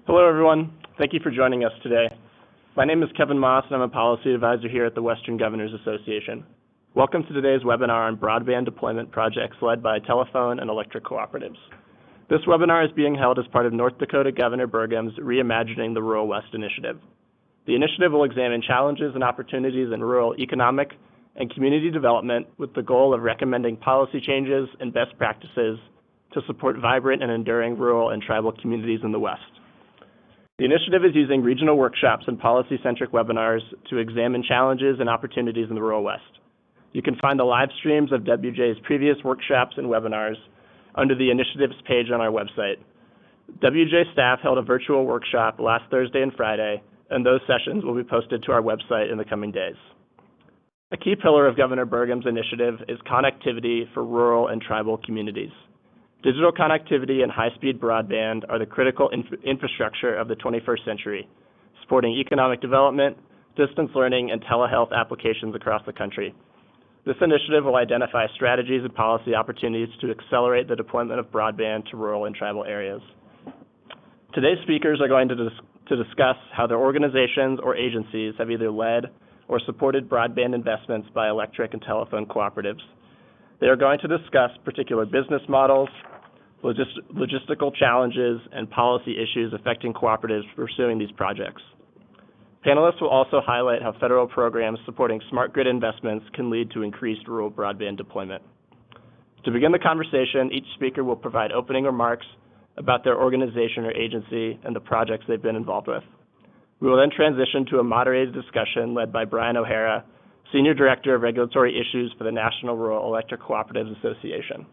Hello, everyone. Thank you for joining us today. My name is Kevin Moss, and I'm a policy advisor here at the Western Governors Association. Welcome to today's webinar on broadband deployment projects led by telephone and electric cooperatives. This webinar is being held as part of North Dakota Governor Burgum's Reimagining the Rural West initiative. The initiative will examine challenges and opportunities in rural economic and community development with the goal of recommending policy changes and best practices to support vibrant and enduring rural and tribal communities in the West. The initiative is using regional workshops and policy-centric webinars to examine challenges and opportunities in the rural West. You can find the live streams of WJ's previous workshops and webinars under the initiatives page on our website. WJ staff held a virtual workshop last Thursday and Friday, and those sessions will be posted to our website in the coming days. A key pillar of Governor Burgum's initiative is connectivity for rural and tribal communities. Digital connectivity and high-speed broadband are the critical infrastructure of the 21st century, supporting economic development, distance learning, and telehealth applications across the country. This initiative will identify strategies and policy opportunities to accelerate the deployment of broadband to rural and tribal areas. Today's speakers are going to discuss how their organizations or agencies have either led or supported broadband investments by electric and telephone cooperatives. They are going to discuss particular business models, logistical challenges, and policy issues affecting cooperatives pursuing these projects. Panelists will also highlight how federal programs supporting smart grid investments can lead to increased rural broadband deployment. To begin the conversation, each speaker will provide opening remarks about their organization or agency and the projects they've been involved with. We will then transition to a moderated discussion led by Brian O'Hara, Senior Director of Regulatory Issues for the National Rural Electric Cooperatives Association.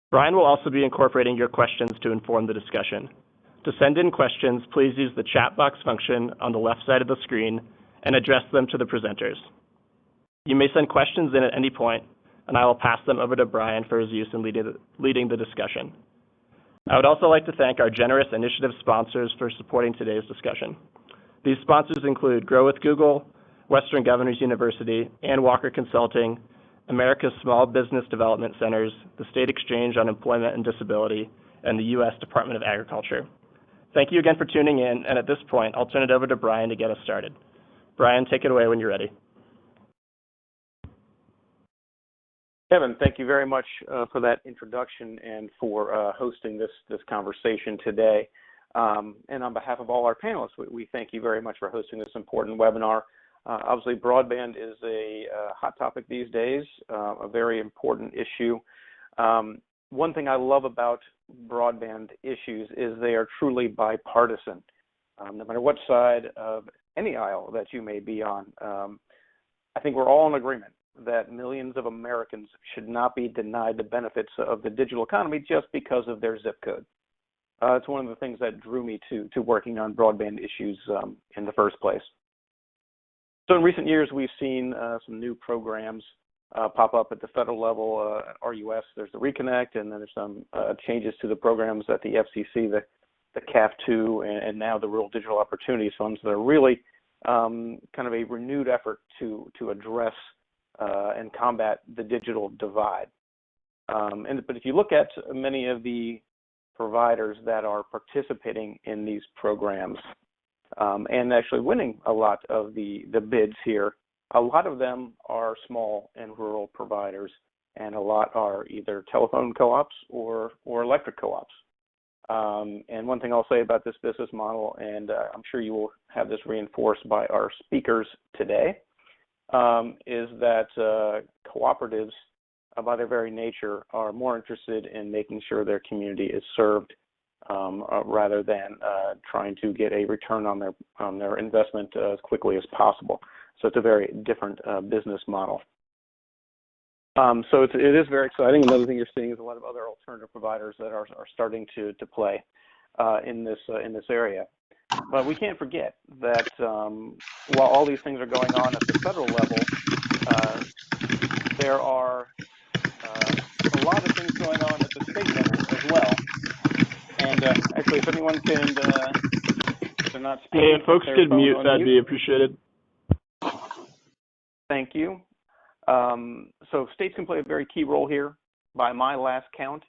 Brian will also be incorporating your questions to inform the discussion. To send in questions, please use the chat box function on the left side of the screen and address them to the presenters. You may send questions in at any point, and I will pass them over to Brian for his use in leading the discussion. I would also like to thank our generous initiative sponsors for supporting today's discussion. These sponsors include Grow with Google, Western Governors University, and Walker Consulting, America's Small Business Development Centers, the State Exchange on Employment and Disability, and the U.S. Department of Agriculture. Thank you again for tuning in, and at this point, I'll turn it over to Brian to get us started. Brian, take it away when you're ready. Kevin, thank you very much for that introduction and for hosting this conversation today. And on behalf of all our panelists, we thank you very much for hosting this important webinar. Obviously, broadband is a hot topic these days, a very important issue. One thing I love about broadband issues is they are truly bipartisan. No matter what side of any aisle that you may be on, I think we're all in agreement that millions of Americans should not be denied the benefits of the digital economy just because of their zip code. It's one of the things that drew me to working on broadband issues in the first place. So in recent years, we've seen some new programs pop up at the federal level. At RUS, there's the Reconnect, and then there's some changes to the programs at the FCC, the CAF2, and now the Rural Digital Opportunities Funds that are really kind of a renewed effort to address and combat the digital divide. But if you look at many of the providers that are participating in these programs, and actually winning a lot of the bids here, a lot of them are small and rural providers, and a lot are either telephone co-ops or electric co-ops. And one thing I'll say about this business model, and I'm sure you will have this reinforced by our speakers today, is that cooperatives, by their very nature, are more interested in making sure their community is served rather than trying to get a return on their investment as quickly as possible. So it's a very different business model. So it is very exciting. Another thing you're seeing is a lot of other alternative providers that are starting to play in this area. But we can't forget that while all these things are going on at the federal level, there are a lot of things going on at the state level as well. And actually, if anyone can, if they're not speaking, if folks could mute, that'd be appreciated. Thank you. So states can play a very key role here. By my last count,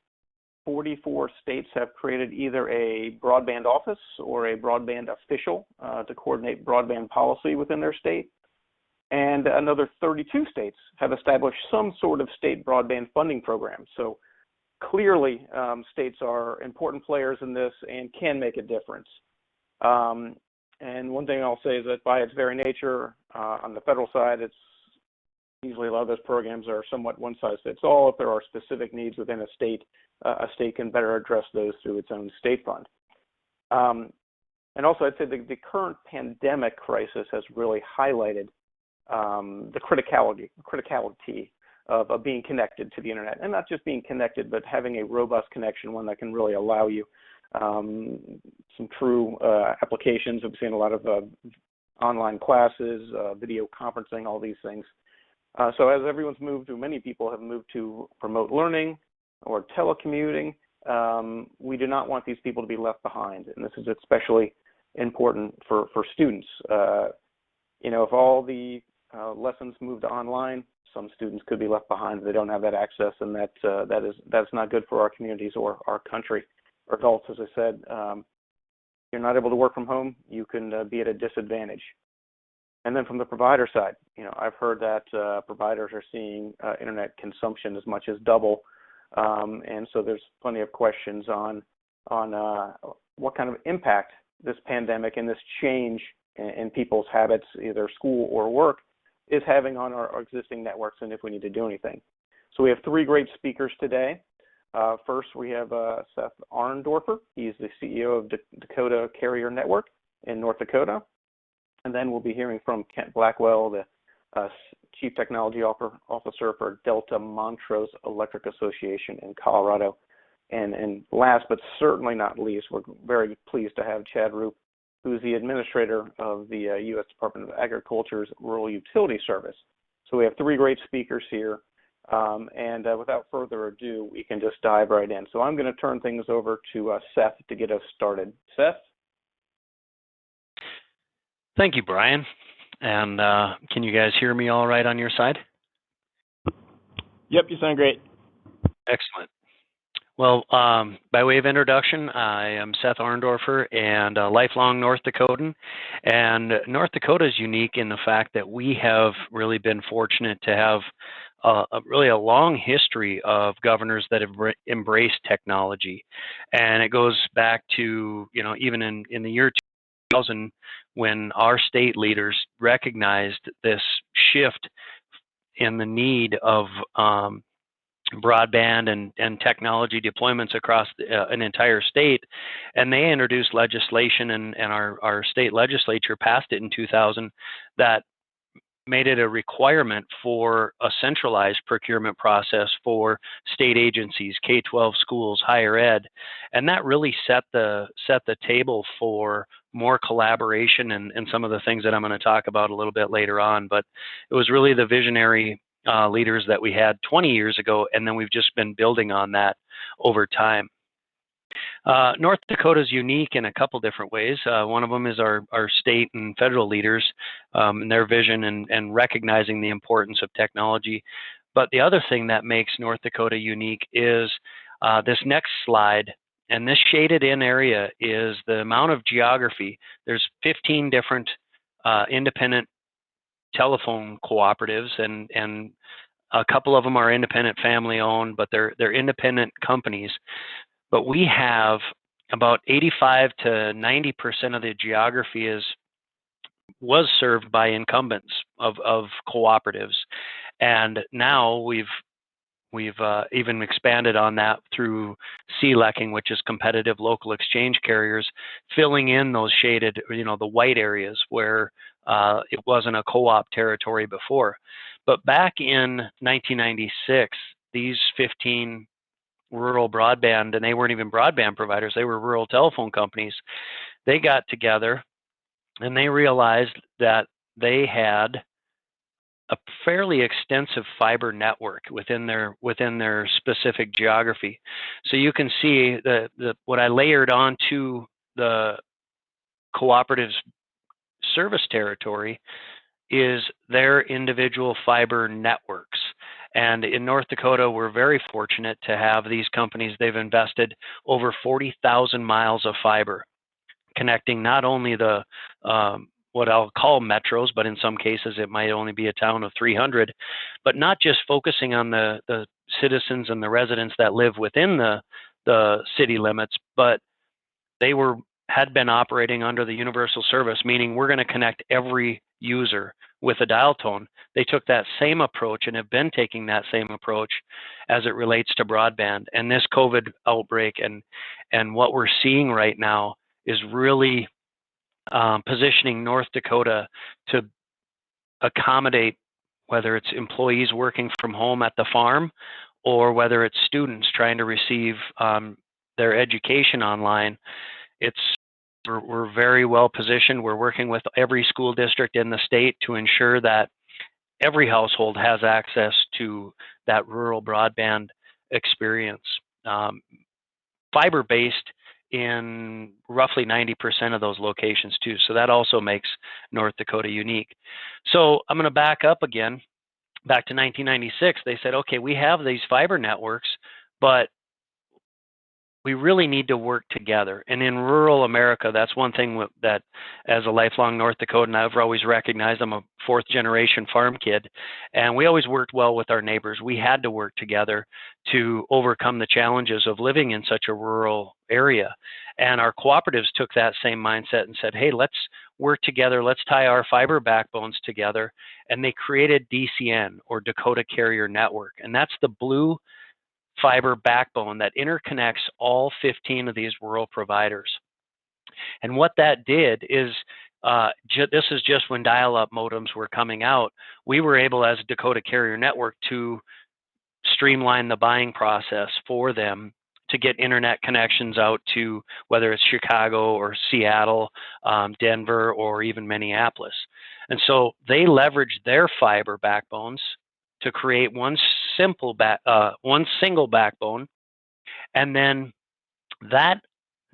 44 states have created either a broadband office or a broadband official to coordinate broadband policy within their state. And another 32 states have established some sort of state broadband funding program. So clearly, states are important players in this and can make a difference. And one thing I'll say is that by its very nature, on the federal side, it's usually a lot of those programs are somewhat one-size-fits-all. If there are specific needs within a state can better address those through its own state fund. And also, I'd say the current pandemic crisis has really highlighted the criticality of being connected to the internet, and not just being connected, but having a robust connection, one that can really allow you some true applications. We've seen a lot of online classes, video conferencing, all these things. So as everyone's moved to, many people have moved to remote learning or telecommuting, we do not want these people to be left behind, and this is especially important for students. If all the lessons moved to online, some students could be left behind. They don't have that access, and that's not good for our communities or our country. For adults, as I said, you're not able to work from home, you can be at a disadvantage. And then from the provider side, I've heard that providers are seeing internet consumption as much as double, and so there's plenty of questions on what kind of impact this pandemic and this change in people's habits, either school or work, is having on our existing networks, and if we need to do anything. So we have three great speakers today. First, we have Seth Arndorfer. He's the CEO of Dakota Carrier Network in North Dakota. And then we'll be hearing from Kent Blackwell, the Chief Technology Officer for Delta Montrose Electric Association in Colorado. And last but certainly not least, we're very pleased to have Chad Rupe, who's the administrator of the U.S. Department of Agriculture's Rural Utility Service. So we have three great speakers here. And without further ado, we can just dive right in. So I'm going to turn things over to Seth to get us started. Seth? Thank you, Brian. And can you guys hear me all right on your side? Yep, you sound great. Excellent. Well, by way of introduction, I am Seth Arndorfer and a lifelong North Dakotan. And North Dakota is unique in the fact that we have really been fortunate to have really a long history of governors that have embraced technology. And it goes back to, even in the year 2000, when our state leaders recognized this shift in the need of broadband and technology deployments across an entire state, and they introduced legislation, and our state legislature passed it in 2000 that made it a requirement for a centralized procurement process for state agencies, K-12 schools, higher ed, and that really set the table for more collaboration and some of the things that I'm going to talk about a little bit later on. But it was really the visionary leaders that we had 20 years ago, and then we've just been building on that over time. North Dakota is unique in a couple different ways. One of them is our state and federal leaders and their vision and recognizing the importance of technology. But the other thing that makes North Dakota unique is this next slide, and this shaded in area is the amount of geography. There's 15 different independent telephone cooperatives, and a couple of them are independent family owned, but they're independent companies. But we have about 85 to 90% of the geography was served by incumbents of cooperatives, and now we've even expanded on that through CLECing, which is competitive local exchange carriers, filling in those shaded, the white areas where it wasn't a co-op territory before. But back in 1996, these 15 rural broadband, and they weren't even broadband providers, they were rural telephone companies, they got together and they realized that they had a fairly extensive fiber network within their specific geography. So you can see what I layered onto the cooperative's service territory is their individual fiber networks. And in North Dakota, we're very fortunate to have these companies. They've invested over 40,000 miles of fiber, connecting not only the what I'll call metros, but in some cases it might only be a town of 300, but not just focusing on the citizens and the residents that live within the city limits, but they had been operating under the universal service, meaning we're going to connect every user with a dial tone. They took that same approach and have been taking that same approach as it relates to broadband. And this COVID outbreak and what we're seeing right now is really positioning North Dakota to accommodate whether it's employees working from home at the farm or whether it's students trying to receive their education online. We're very well positioned. We're working with every school district in the state to ensure that every household has access to that rural broadband experience. Fiber-based in roughly 90% of those locations too. So that also makes North Dakota unique. So I'm going to back up again, back to 1996. They said, okay, we have these fiber networks, but we really need to work together. And in rural America, that's one thing that as a lifelong North Dakotan, I've always recognized. I'm a fourth generation farm kid, and we always worked well with our neighbors. We had to work together to overcome the challenges of living in such a rural area. And our cooperatives took that same mindset and said, hey, let's work together. Let's tie our fiber backbones together. And they created DCN, or Dakota Carrier Network. And that's the blue fiber backbone that interconnects all 15 of these rural providers. And what that did is, this is just when dial-up modems were coming out, we were able as a Dakota Carrier Network to streamline the buying process for them to get internet connections out to whether it's Chicago or Seattle, Denver, or even Minneapolis. And so they leveraged their fiber backbones to create one single backbone, and then that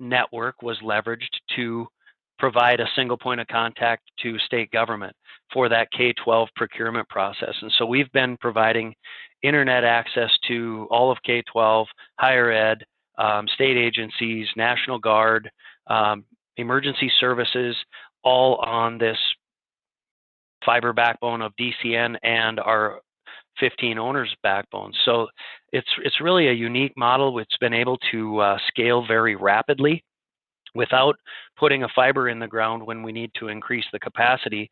network was leveraged to provide a single point of contact to state government for that K-12 procurement process. And so we've been providing internet access to all of K-12, higher ed, state agencies, National Guard, emergency services, all on this fiber backbone of DCN and our 15 owners backbone. So it's really a unique model. It's been able to scale very rapidly without putting a fiber in the ground when we need to increase the capacity.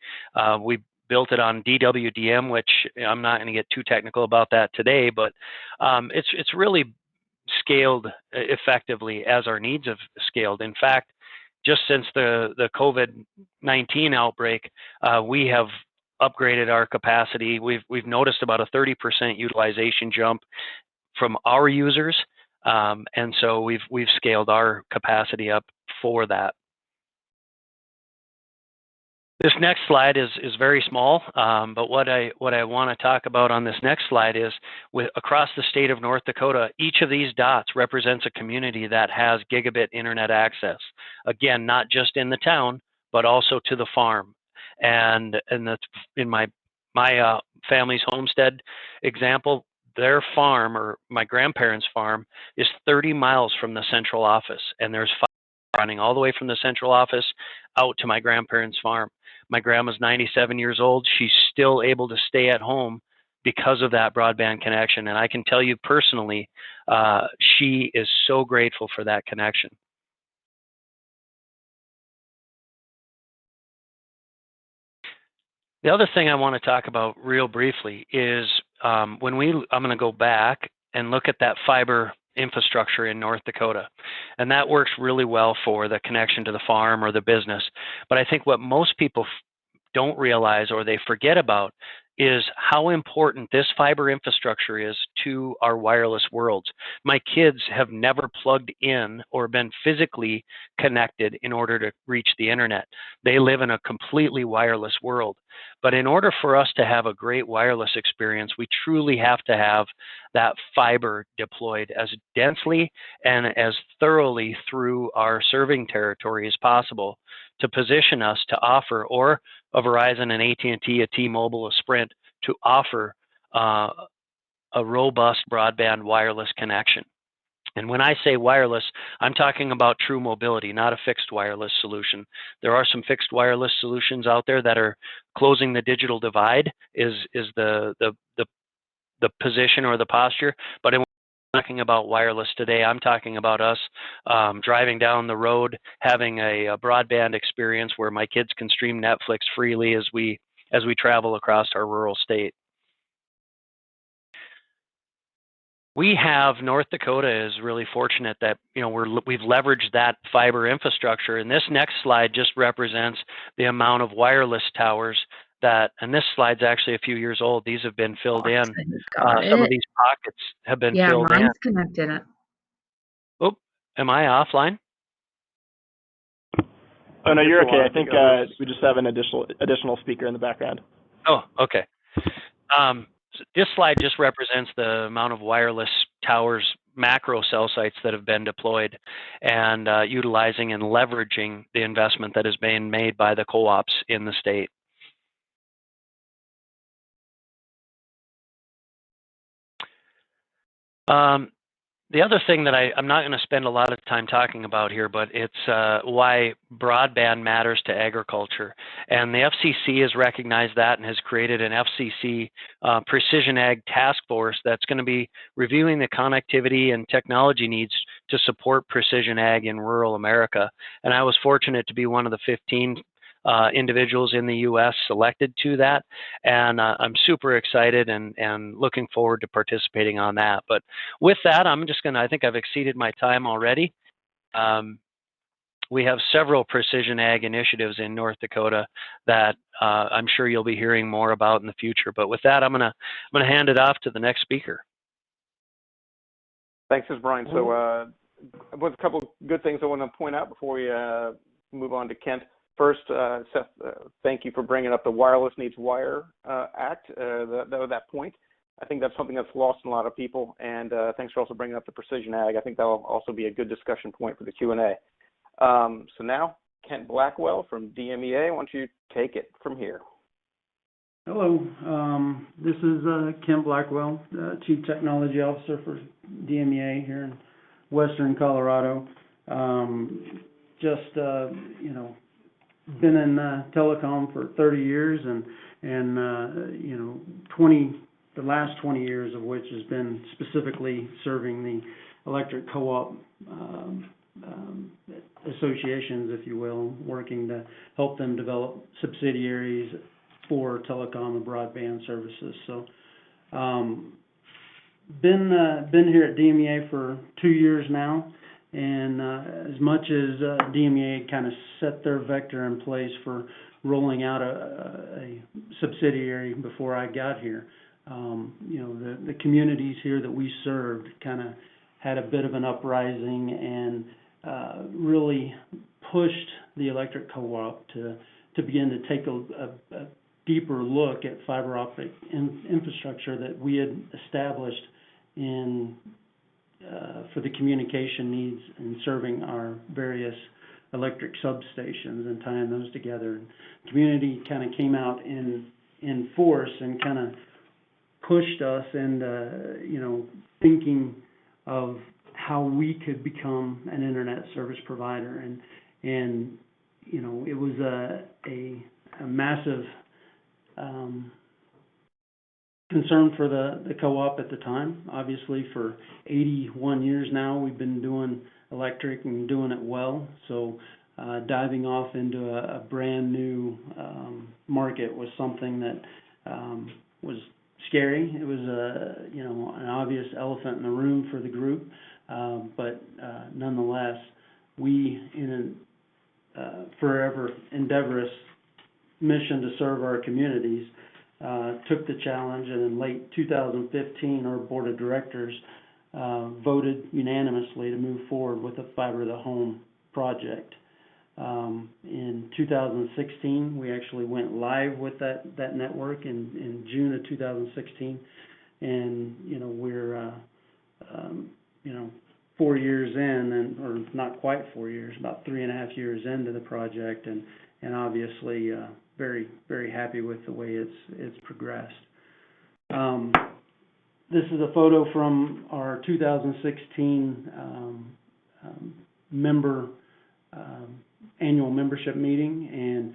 We built it on Dwdm, which I'm not going to get too technical about that today, but it's really scaled effectively as our needs have scaled. In fact, just since the COVID-19 outbreak, we have upgraded our capacity. We've noticed about a 30% utilization jump from our users, and so we've scaled our capacity up for that. This next slide is very small, but what I want to talk about on this next slide is across the state of North Dakota, each of these dots represents a community that has gigabit internet access. Again, not just in the town, but also to the farm. And that's in my family's homestead example. Their farm, or my grandparents' farm, is 30 miles from the central office, and there's fiber running all the way from the central office out to my grandparents' farm. My grandma's 97 years old. She's still able to stay at home because of that broadband connection, and I can tell you personally, she is so grateful for that connection. The other thing I want to talk about real briefly is I'm going to go back and look at that fiber infrastructure in North Dakota. And that works really well for the connection to the farm or the business. But I think what most people don't realize or they forget about is how important this fiber infrastructure is to our wireless worlds. My kids have never plugged in or been physically connected in order to reach the internet. They live in a completely wireless world. But in order for us to have a great wireless experience, we truly have to have that fiber deployed as densely and as thoroughly through our serving territory as possible to position us to offer, or a Verizon, an AT&T, a T-Mobile, a Sprint, to offer a robust broadband wireless connection. And when I say wireless, I'm talking about true mobility, not a fixed wireless solution. There are some fixed wireless solutions out there that are closing the digital divide, is the position or the posture. But when I'm talking about wireless today, I'm talking about us driving down the road, having a broadband experience where my kids can stream Netflix freely as we travel across our rural state. We have, North Dakota is really fortunate that we've leveraged that fiber infrastructure, and this next slide just represents the amount of wireless towers that, and this slide's actually a few years old. These have been filled in. Some of these pockets have been filled in. Yeah, mine's connected. Oh, am I offline? Oh no, you're okay. I think we just have an additional speaker in the background. Oh, okay. This slide just represents the amount of wireless towers, macro cell sites that have been deployed, and utilizing and leveraging the investment that is being made by the co-ops in the state. The other thing that I'm not going to spend a lot of time talking about here, but it's why broadband matters to agriculture. And the FCC has recognized that and has created an FCC Precision Ag Task Force that's going to be reviewing the connectivity and technology needs to support precision ag in rural America. And I was fortunate to be one of the 15 individuals in the U.S. selected to that, and I'm super excited and looking forward to participating on that. But with that, I think I've exceeded my time already. We have several precision ag initiatives in North Dakota that I'm sure you'll be hearing more about in the future. But with that, I'm gonna hand it off to the next speaker. Thanks, Brian. So with a couple of good things I want to point out before we move on to Kent. First, Seth, thank you for bringing up the Wireless Needs Wire Act, that point. I think that's something that's lost in a lot of people, and thanks for also bringing up the precision ag. I think that'll also be a good discussion point for the Q&A. So now, Kent Blackwell from DMEA, why don't you take it from here? Hello, this is Kent Blackwell, Chief Technology Officer for DMEA here in Western Colorado. Been in telecom for 30 years, and the last 20 years of which has been specifically serving the electric co-op associations, if you will, working to help them develop subsidiaries for telecom and broadband services. So, been here at DMEA for 2 years now. And as much as DMEA kind of set their vector in place for rolling out a subsidiary before I got here, the communities here that we served kind of had a bit of an uprising and really pushed the electric co-op to begin to take a deeper look at fiber optic infrastructure that we had established for the communication needs and serving our various electric substations and tying those together. And the community kind of came out in force and kind of pushed us into, thinking of how we could become an internet service provider. And it was a massive concern for the co-op at the time. Obviously, for 81 years now, we've been doing electric and doing it well. So diving off into a brand new market was something that was scary. It was an obvious elephant in the room for the group, but nonetheless, we, in a forever endeavorous mission to serve our communities, took the challenge, and in late 2015, our board of directors voted unanimously to move forward with the Fiber to the Home project. In 2016, we actually went live with that network in June of 2016, and we're 4 years in, or not quite 4 years, about 3.5 years into the project, and obviously very, very happy with the way it's progressed. this is a photo from our 2016 annual membership meeting, and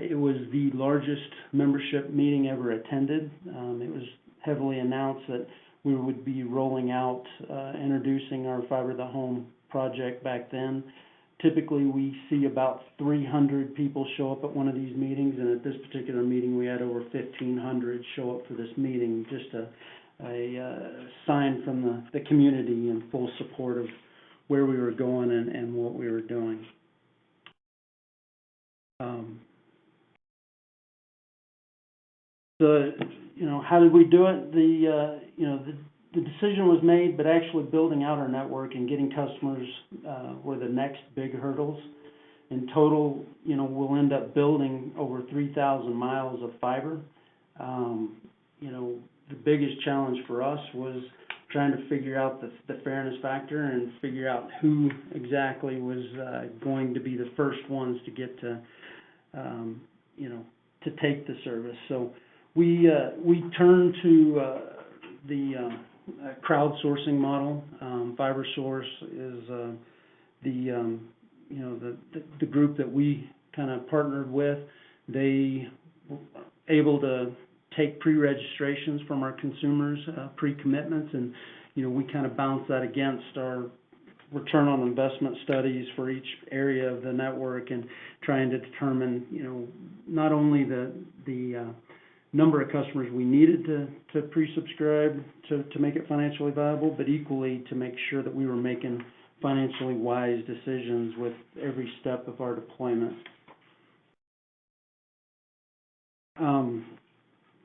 it was the largest membership meeting ever attended. It was heavily announced that we would be rolling out, introducing our Fiber to the Home project back then. Typically, we see about 300 people show up at one of these meetings, and at this particular meeting, we had over 1,500 show up for this meeting, just a sign from the community in full support of where we were going and what we were doing. How did we do it? The decision was made, but actually building out our network and getting customers were the next big hurdles. In total, we'll end up building over 3,000 miles of fiber. The biggest challenge for us was trying to figure out the fairness factor and figure out who exactly was going to be the first ones to get to take the service. So we turned to the crowdsourcing model. FiberSource is the group that we kind of partnered with. They were able to take pre-registrations from our consumers, pre-commitments, and we kind of bounce that against our return on investment studies for each area of the network, and trying to determine not only the number of customers we needed to pre-subscribe to make it financially viable, but equally to make sure that we were making financially wise decisions with every step of our deployment.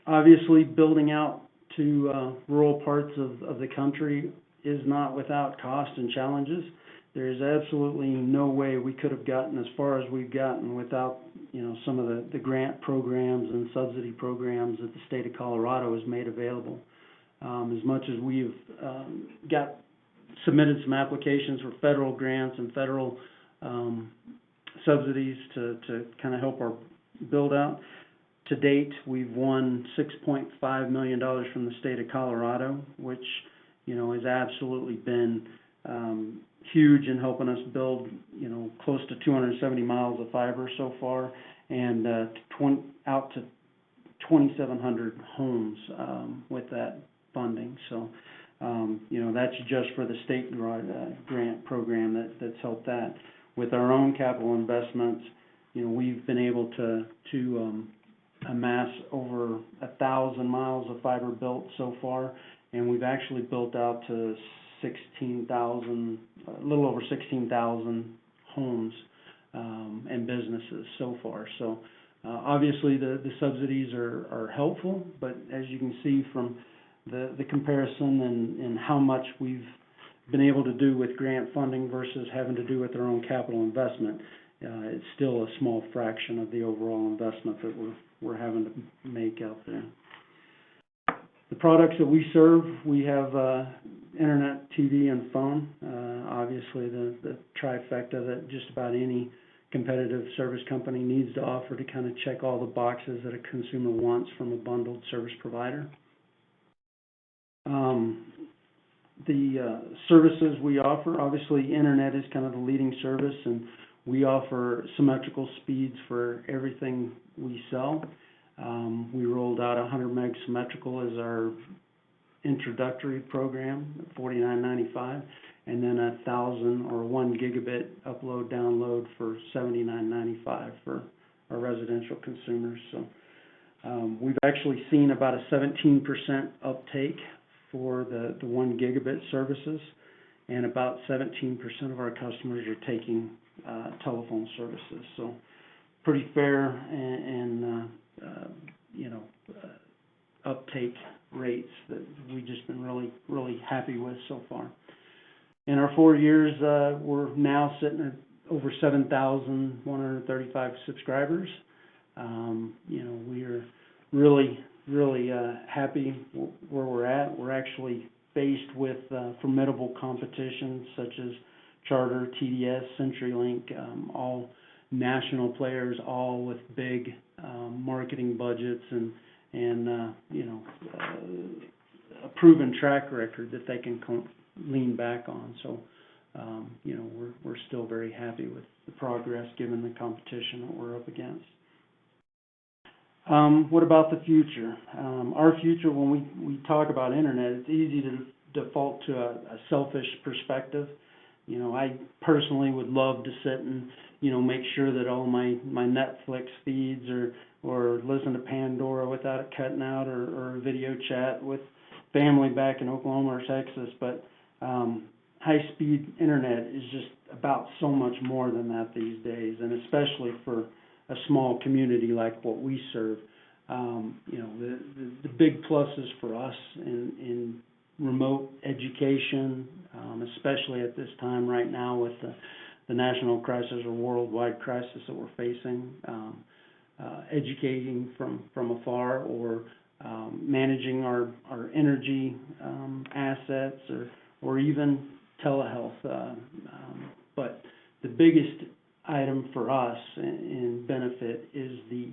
Obviously, building out to rural parts of the country is not without cost and challenges. There is absolutely no way we could have gotten as far as we've gotten without some of the grant programs and subsidy programs that the state of Colorado has made available. As much as we've submitted some applications for federal grants and federal subsidies to kind of help our build out, to date we've won $6.5 million from the state of Colorado, which has absolutely been huge in helping us build close to 270 miles of fiber so far, and out to 2,700 homes with that funding. So that's just for the state grant program that's helped that. With our own capital investments, we've been able to amass over 1,000 miles of fiber built so far, and we've actually built out to a little over 16,000 homes and businesses so far. So obviously the subsidies are helpful, but as you can see from the comparison and how much we've been able to do with grant funding versus having to do with our own capital investment, it's still a small fraction of the overall investment that we're having to make out there. The products that we serve, we have internet, TV, and phone. Obviously, the trifecta that just about any competitive service company needs to offer to kind of check all the boxes that a consumer wants from a bundled service provider. The services we offer, obviously, internet is kind of the leading service, and we offer symmetrical speeds for everything we sell. We rolled out 100 meg symmetrical as our introductory program at $49.95, and then 1,000 or 1 gigabit upload download for $79.95 for our residential consumers. So we've actually seen about a 17% uptake for the 1 gigabit services, and about 17% of our customers are taking telephone services. So pretty fair and uptake rates that we've just been really happy with so far. In our 4 years, we're now sitting at over 7,135 subscribers. We are really happy where we're at. We're actually faced with formidable competition such as Charter, TDS, CenturyLink, all national players, all with big marketing budgets and a proven track record that they can lean back on. So, we're still very happy with the progress given the competition that we're up against. What about the future? Our future, when we talk about internet, it's easy to default to a selfish perspective. I personally would love to sit and, make sure that all my Netflix feeds or listen to Pandora without it cutting out, or video chat with family back in Oklahoma or Texas. But high-speed internet is just about so much more than that these days, and especially for a small community like what we serve. The big pluses for us in remote education, especially at this time right now with the national crisis or worldwide crisis that we're facing, educating from afar, or managing our energy assets, or even telehealth. But the biggest item for us in benefit is the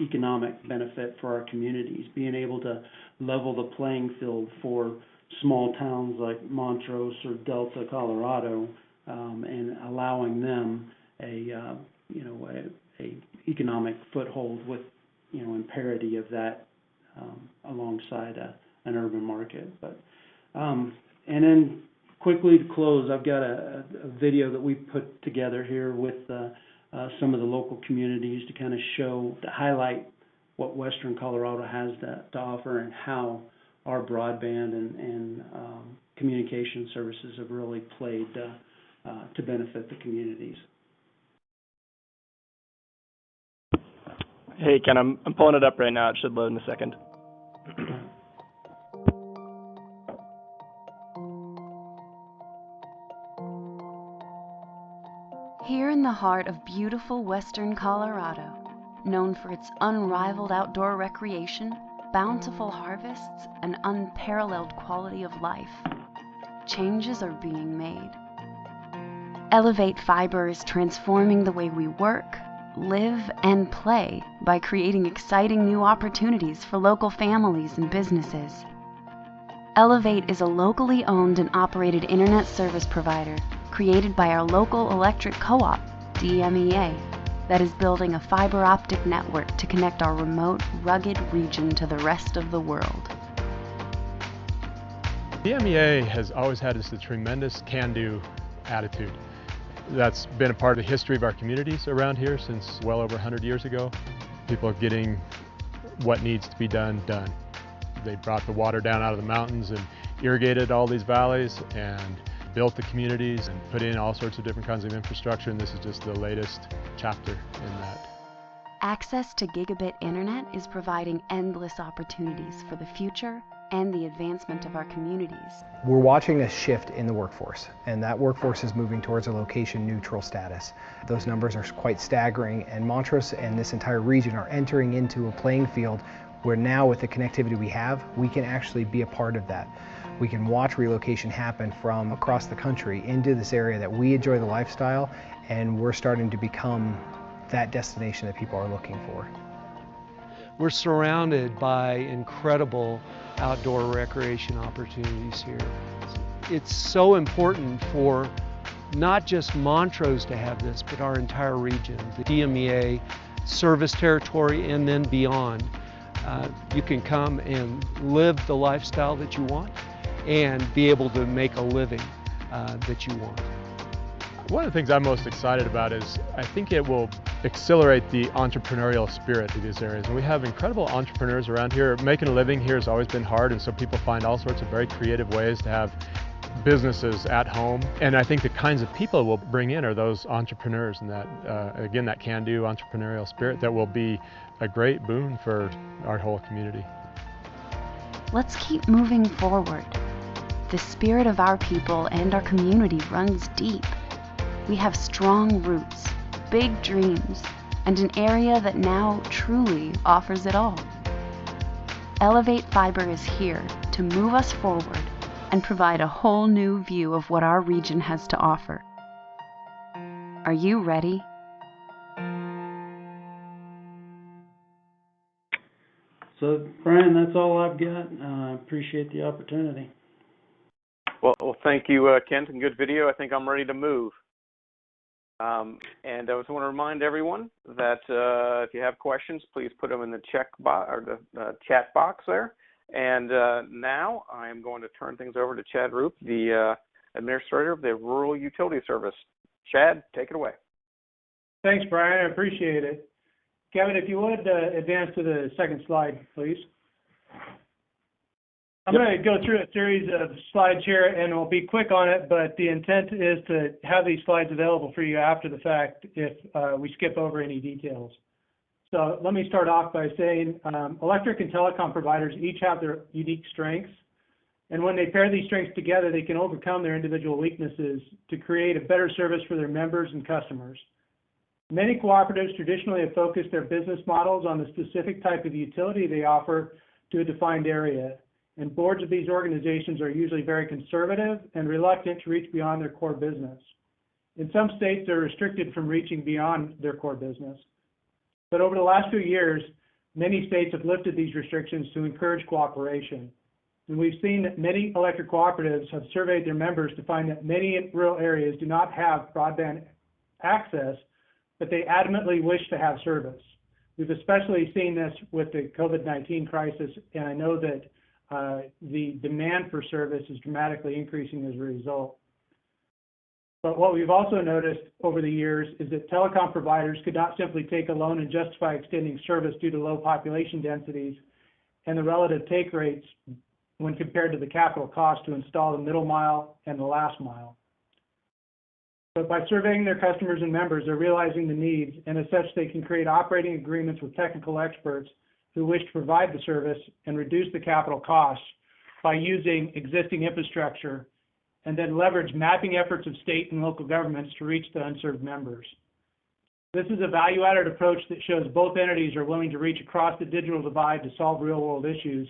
economic benefit for our communities, being able to level the playing field for small towns like Montrose or Delta, Colorado, and allowing them a economic foothold with, in parity of that, alongside an urban market. But and then quickly to close, I've got a video that we put together here with some of the local communities to kind of to highlight what Western Colorado has to offer, and how our broadband and communication services have really played to benefit the communities. Hey, Ken, I'm pulling it up right now. It should load in a second. Here in the heart of beautiful Western Colorado, known for its unrivaled outdoor recreation, bountiful harvests, and unparalleled quality of life, changes are being made. Elevate Fiber is transforming the way we work, live, and play by creating exciting new opportunities for local families and businesses. Elevate is a locally owned and operated internet service provider created by our local electric co-op, DMEA, that is building a fiber optic network to connect our remote, rugged region to the rest of the world. DMEA has always had this tremendous can-do attitude. That's been a part of the history of our communities around here since well over 100 years ago. People are getting what needs to be done. They brought the water down out of the mountains and irrigated all these valleys and built the communities and put in all sorts of different kinds of infrastructure, and this is just the latest chapter in that. Access to gigabit internet is providing endless opportunities for the future and the advancement of our communities. We're watching a shift in the workforce, and that workforce is moving towards a location neutral status. Those numbers are quite staggering, and Montrose and this entire region are entering into a playing field where now, with the connectivity we have, we can actually be a part of that. We can watch relocation happen from across the country into this area that we enjoy the lifestyle, and we're starting to become that destination that people are looking for. We're surrounded by incredible outdoor recreation opportunities here. It's so important for not just Montrose to have this, but our entire region, the DMEA service territory and then beyond. You can come and live the lifestyle that you want and be able to make a living that you want. One of the things I'm most excited about is I think it will accelerate the entrepreneurial spirit of these areas. And we have incredible entrepreneurs around here. Making a living here has always been hard, and so people find all sorts of very creative ways to have businesses at home. And I think the kinds of people we'll bring in are those entrepreneurs, and that, again, that can-do entrepreneurial spirit that will be a great boon for our whole community. Let's keep moving forward. The spirit of our people and our community runs deep. We have strong roots, big dreams, and an area that now truly offers it all. Elevate Fiber is here to move us forward and provide a whole new view of what our region has to offer. Are you ready? So, Brian, that's all I've got. Appreciate the opportunity. Well, thank you, Kent, and good video. I think I'm ready to move. And I just want to remind everyone that if you have questions, please put them in the chat box there. And now I'm going to turn things over to Chad Rupe, the Administrator of the Rural Utility Service. Chad, take it away. Thanks, Brian. I appreciate it. Kevin, if you would advance to the second slide, please. I'm going to go through a series of slides here, and we'll be quick on it, but the intent is to have these slides available for you after the fact if we skip over any details. So let me start off by saying electric and telecom providers each have their unique strengths, and when they pair these strengths together, they can overcome their individual weaknesses to create a better service for their members and customers. Many cooperatives traditionally have focused their business models on the specific type of utility they offer to a defined area. And boards of these organizations are usually very conservative and reluctant to reach beyond their core business. In some states, they're restricted from reaching beyond their core business. But over the last few years, many states have lifted these restrictions to encourage cooperation. And we've seen that many electric cooperatives have surveyed their members to find that many rural areas do not have broadband access, but they adamantly wish to have service. We've especially seen this with the COVID-19 crisis, and I know that the demand for service is dramatically increasing as a result. But what we've also noticed over the years is that telecom providers could not simply take a loan and justify extending service due to low population densities and the relative take rates when compared to the capital cost to install the middle mile and the last mile. But by surveying their customers and members, they're realizing the needs, and as such, they can create operating agreements with technical experts who wish to provide the service and reduce the capital costs by using existing infrastructure, and then leverage mapping efforts of state and local governments to reach the unserved members. This is a value-added approach that shows both entities are willing to reach across the digital divide to solve real-world issues,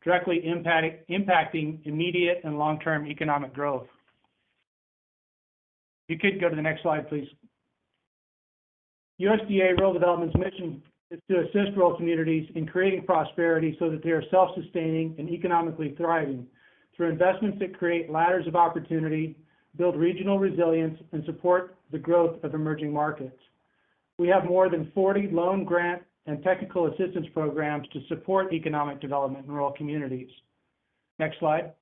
directly impacting immediate and long-term economic growth. You could go to the next slide, please. USDA Rural Development's mission is to assist rural communities in creating prosperity so that they are self-sustaining and economically thriving through investments that create ladders of opportunity, build regional resilience, and support the growth of emerging markets. We have more than 40 loan, grant, and technical assistance programs to support economic development in rural communities. Next slide.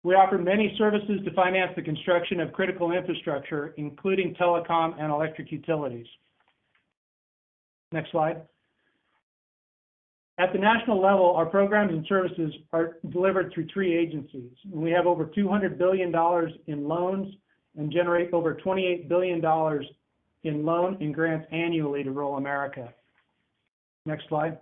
We offer many services to finance the construction of critical infrastructure, including telecom and electric utilities. Next slide. At the national level, our programs and services are delivered through 3 agencies. We have over $200 billion in loans and generate over $28 billion in loan and grants annually to rural America. Next slide.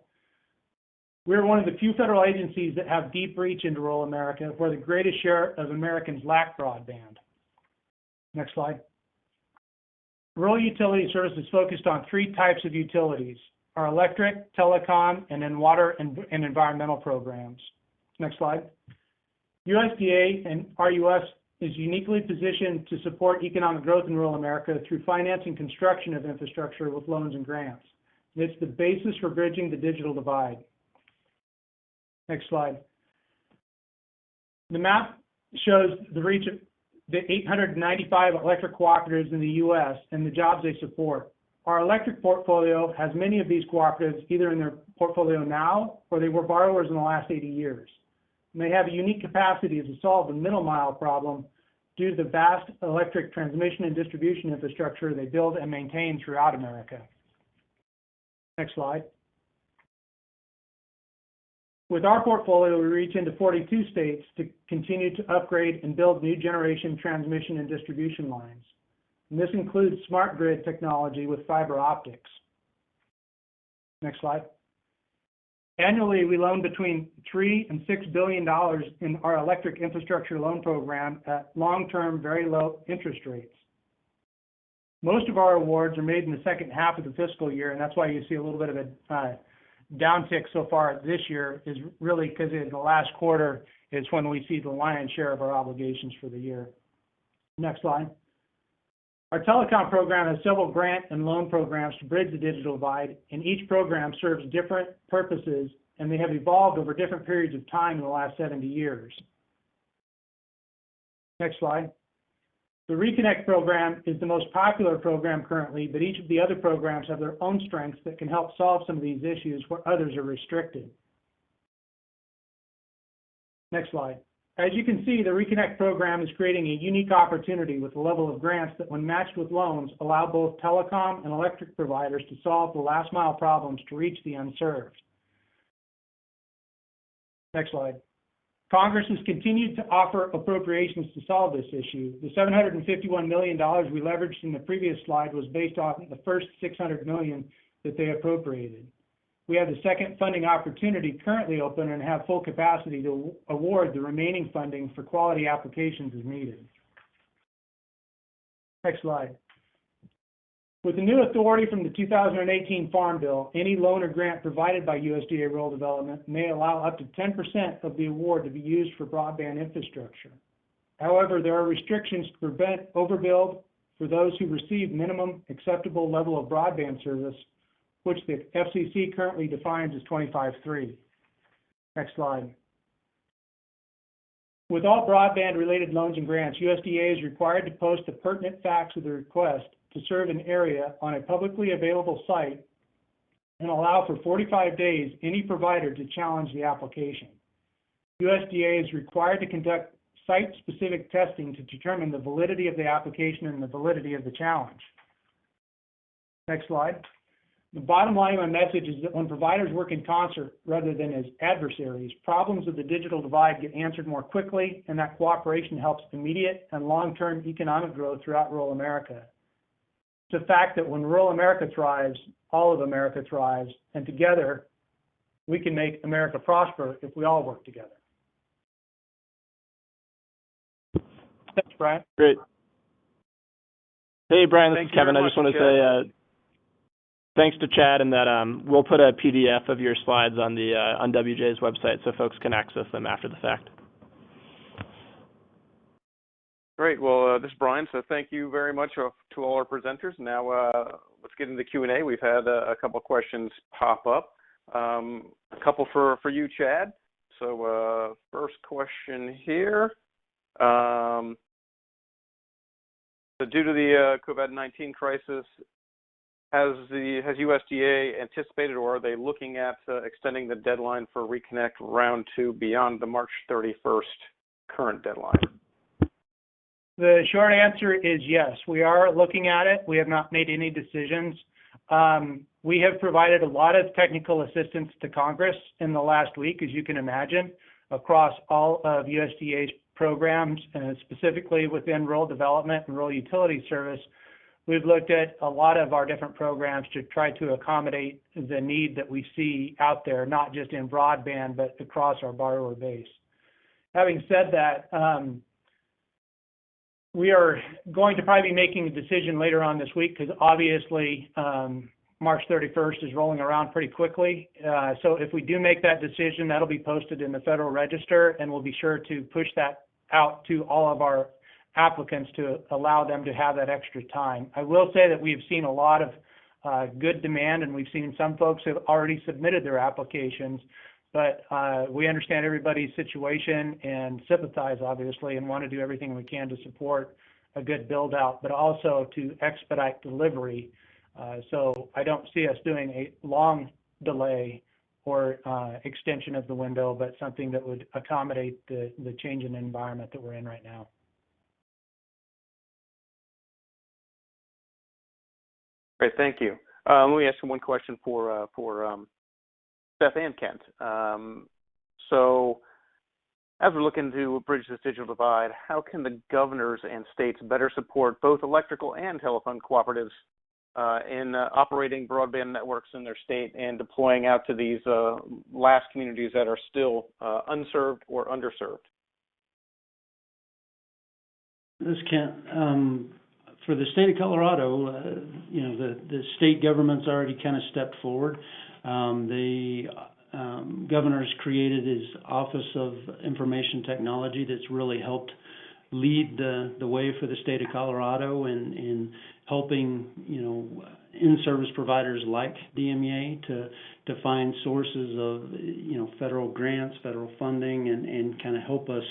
We're one of the few federal agencies that have deep reach into rural America, where the greatest share of Americans lack broadband. Next slide. Rural utility services focused on 3 types of utilities: our electric, telecom, and then water and environmental programs. Next slide. USDA and RUS is uniquely positioned to support economic growth in rural America through financing construction of infrastructure with loans and grants. It's the basis for bridging the digital divide. Next slide. The map shows the reach of the 895 electric cooperatives in the U.S. and the jobs they support. Our electric portfolio has many of these cooperatives either in their portfolio now or they were borrowers in the last 80 years. And they have a unique capacity to solve the middle mile problem due to the vast electric transmission and distribution infrastructure they build and maintain throughout America. Next slide. With our portfolio, we reach into 42 states to continue to upgrade and build new generation transmission and distribution lines. And this includes smart grid technology with fiber optics. Next slide. Annually, we loan between $3 and $6 billion in our electric infrastructure loan program at long-term, very low interest rates. Most of our awards are made in the second half of the fiscal year, and that's why you see a little bit of a downtick so far this year, is really because in the last quarter is when we see the lion's share of our obligations for the year. Next slide. Our telecom program has several grant and loan programs to bridge the digital divide, and each program serves different purposes, and they have evolved over different periods of time in the last 70 years. Next slide. The Reconnect program is the most popular program currently, but each of the other programs have their own strengths that can help solve some of these issues where others are restricted. Next slide. As you can see, the Reconnect program is creating a unique opportunity with a level of grants that, when matched with loans, allow both telecom and electric providers to solve the last mile problems to reach the unserved. Next slide. Congress has continued to offer appropriations to solve this issue. The $751 million we leveraged in the previous slide was based off the first $600 million that they appropriated. We have the second funding opportunity currently open and have full capacity to award the remaining funding for quality applications as needed. Next slide. With the new authority from the 2018 Farm Bill, any loan or grant provided by USDA Rural Development may allow up to 10% of the award to be used for broadband infrastructure. However, there are restrictions to prevent overbuild for those who receive minimum acceptable level of broadband service, which the FCC currently defines as 25.3. Next slide. With all broadband-related loans and grants, USDA is required to post a pertinent fax with a request to serve an area on a publicly available site and allow for 45 days any provider to challenge the application. USDA is required to conduct site-specific testing to determine the validity of the application and the validity of the challenge. Next slide. The bottom line of my message is that when providers work in concert rather than as adversaries, problems of the digital divide get answered more quickly, and that cooperation helps immediate and long-term economic growth throughout rural America. It's a fact that when rural America thrives, all of America thrives, and together we can make America prosper if we all work together. Thanks, Brian. Great. Hey, Brian, this is Kevin. I just want to say thanks to Chad, and that we'll put a PDF of your slides on the on WJ's website so folks can access them after the fact. Great. Well, this is Brian, so thank you very much to all our presenters. Now let's get into the Q&A. We've had a couple of questions pop up. A couple for you, Chad. So first question here. So due to the COVID-19 crisis, has USDA anticipated, or are they looking at extending the deadline for Reconnect Round 2 beyond the March 31st current deadline? The short answer is yes. We are looking at it. We have not made any decisions. We have provided a lot of technical assistance to Congress in the last week, as you can imagine, across all of USDA's programs, and specifically within rural development and rural utility service. We've looked at a lot of our different programs to try to accommodate the need that we see out there, not just in broadband, but across our borrower base. Having said that, we are going to probably be making a decision later on this week because obviously March 31st is rolling around pretty quickly. So if we do make that decision, that'll be posted in the Federal Register, and we'll be sure to push that out to all of our applicants to allow them to have that extra time. I will say that we've seen a lot of good demand, and we've seen some folks have already submitted their applications, but we understand everybody's situation and sympathize, obviously, and want to do everything we can to support a good build out, but also to expedite delivery. So I don't see us doing a long delay or extension of the window, but something that would accommodate the changing environment that we're in right now. Great, thank you. Let me ask you one question for Seth and Kent. So as we're looking to bridge this digital divide, how can the governors and states better support both electrical and telephone cooperatives in operating broadband networks in their state and deploying out to these last communities that are still unserved or underserved? This is Kent. For the state of Colorado, the state government's already kind of stepped forward. The governor's created his Office of Information Technology that's really helped lead the way for the state of Colorado in helping, in-service providers like DMEA to find sources of, federal grants, federal funding, and kind of help us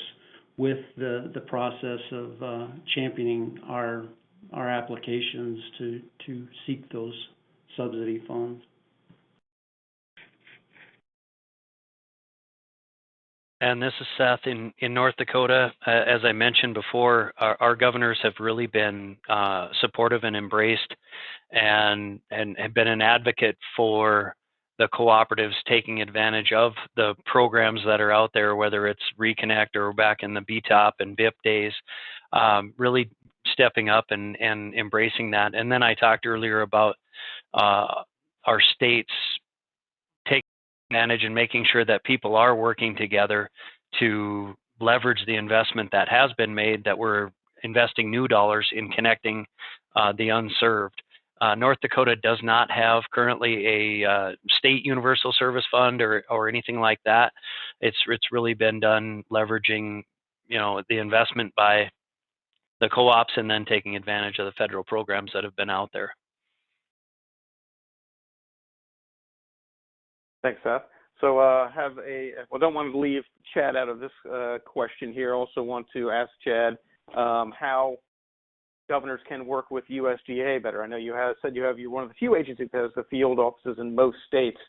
with the process of championing our applications to seek those subsidy funds. And this is Seth in North Dakota. As I mentioned before, our governors have really been supportive and embraced and have been an advocate for the cooperatives taking advantage of the programs that are out there, whether it's Reconnect or back in the BTOP and BIP days, really stepping up and embracing that. And then I talked earlier about our states taking advantage and making sure that people are working together to leverage the investment that has been made, that we're investing new dollars in connecting the unserved. North Dakota does not have currently a state universal service fund or anything like that. It's really been done leveraging, the investment by the co-ops and then taking advantage of the federal programs that have been out there. Thanks, Seth. So don't want to leave Chad out of this question here. Also want to ask Chad how governors can work with USDA better. I know you're one of the few agencies that has the field offices in most states,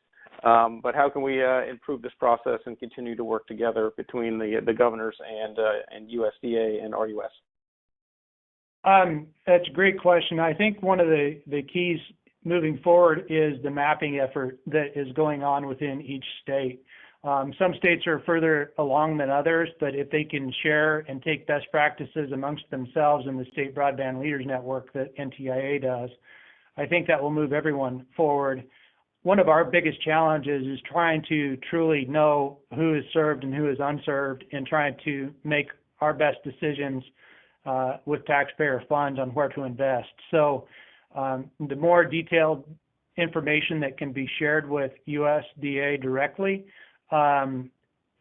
but how can we improve this process and continue to work together between the governors and USDA and RUS? That's a great question. I think one of the keys moving forward is the mapping effort that is going on within each state. Some states are further along than others, but if they can share and take best practices amongst themselves in the State Broadband Leaders Network that NTIA does, I think that will move everyone forward. One of our biggest challenges is trying to truly know who is served and who is unserved and trying to make our best decisions with taxpayer funds on where to invest. So the more detailed information that can be shared with USDA directly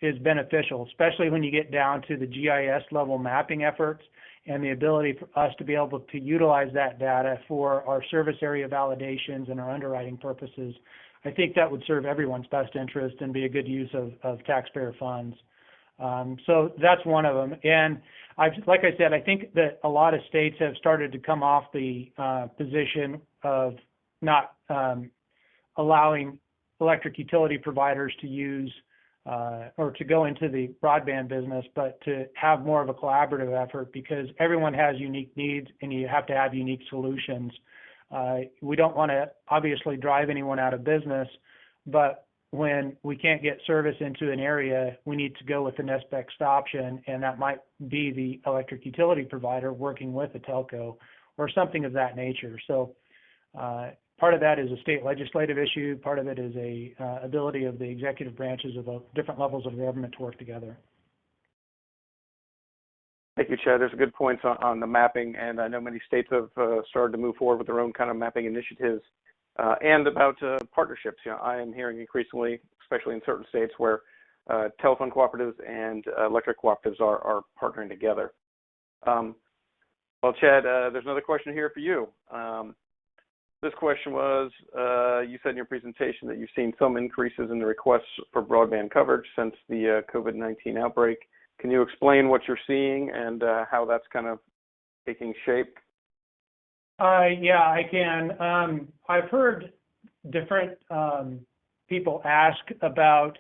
is beneficial, especially when you get down to the GIS level mapping efforts and the ability for us to be able to utilize that data for our service area validations and our underwriting purposes. I think that would serve everyone's best interest and be a good use of taxpayer funds. So that's one of them. And like I said, I think that a lot of states have started to come off the position of not allowing electric utility providers to use or to go into the broadband business, but to have more of a collaborative effort because everyone has unique needs and you have to have unique solutions. We don't want to obviously drive anyone out of business, but when we can't get service into an area, we need to go with the next best option, and that might be the electric utility provider working with a telco or something of that nature. So part of that is a state legislative issue. Part of it is a ability of the executive branches of the different levels of government to work together. Thank you, Chad. There's a good points on the mapping, and I know many states have started to move forward with their own kind of mapping initiatives. And about partnerships. I am hearing increasingly, especially in certain states, where telephone cooperatives and electric cooperatives are partnering together. Well, Chad, there's another question here for you. This question was, you said in your presentation that you've seen some increases in the requests for broadband coverage since the COVID-19 outbreak. Can you explain what you're seeing and how that's kind of taking shape? Yeah, I can. I've heard different people ask about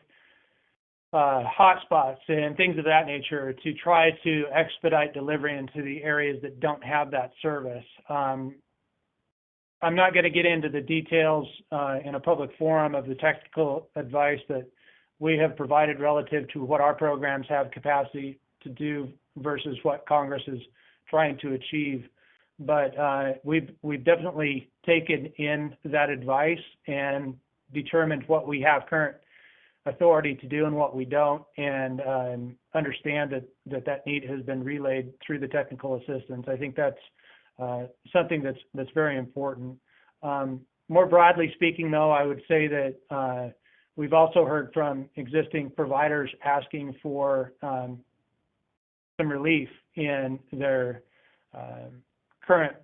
hotspots and things of that nature to try to expedite delivery into the areas that don't have that service. I'm not going to get into the details in a public forum of the technical advice that we have provided relative to what our programs have capacity to do versus what Congress is trying to achieve. But we've definitely taken in that advice and determined what we have current authority to do and what we don't, and understand that need has been relayed through the technical assistance. I think that's something that's very important. More broadly speaking, though, I would say that we've also heard from existing providers asking for some relief in their current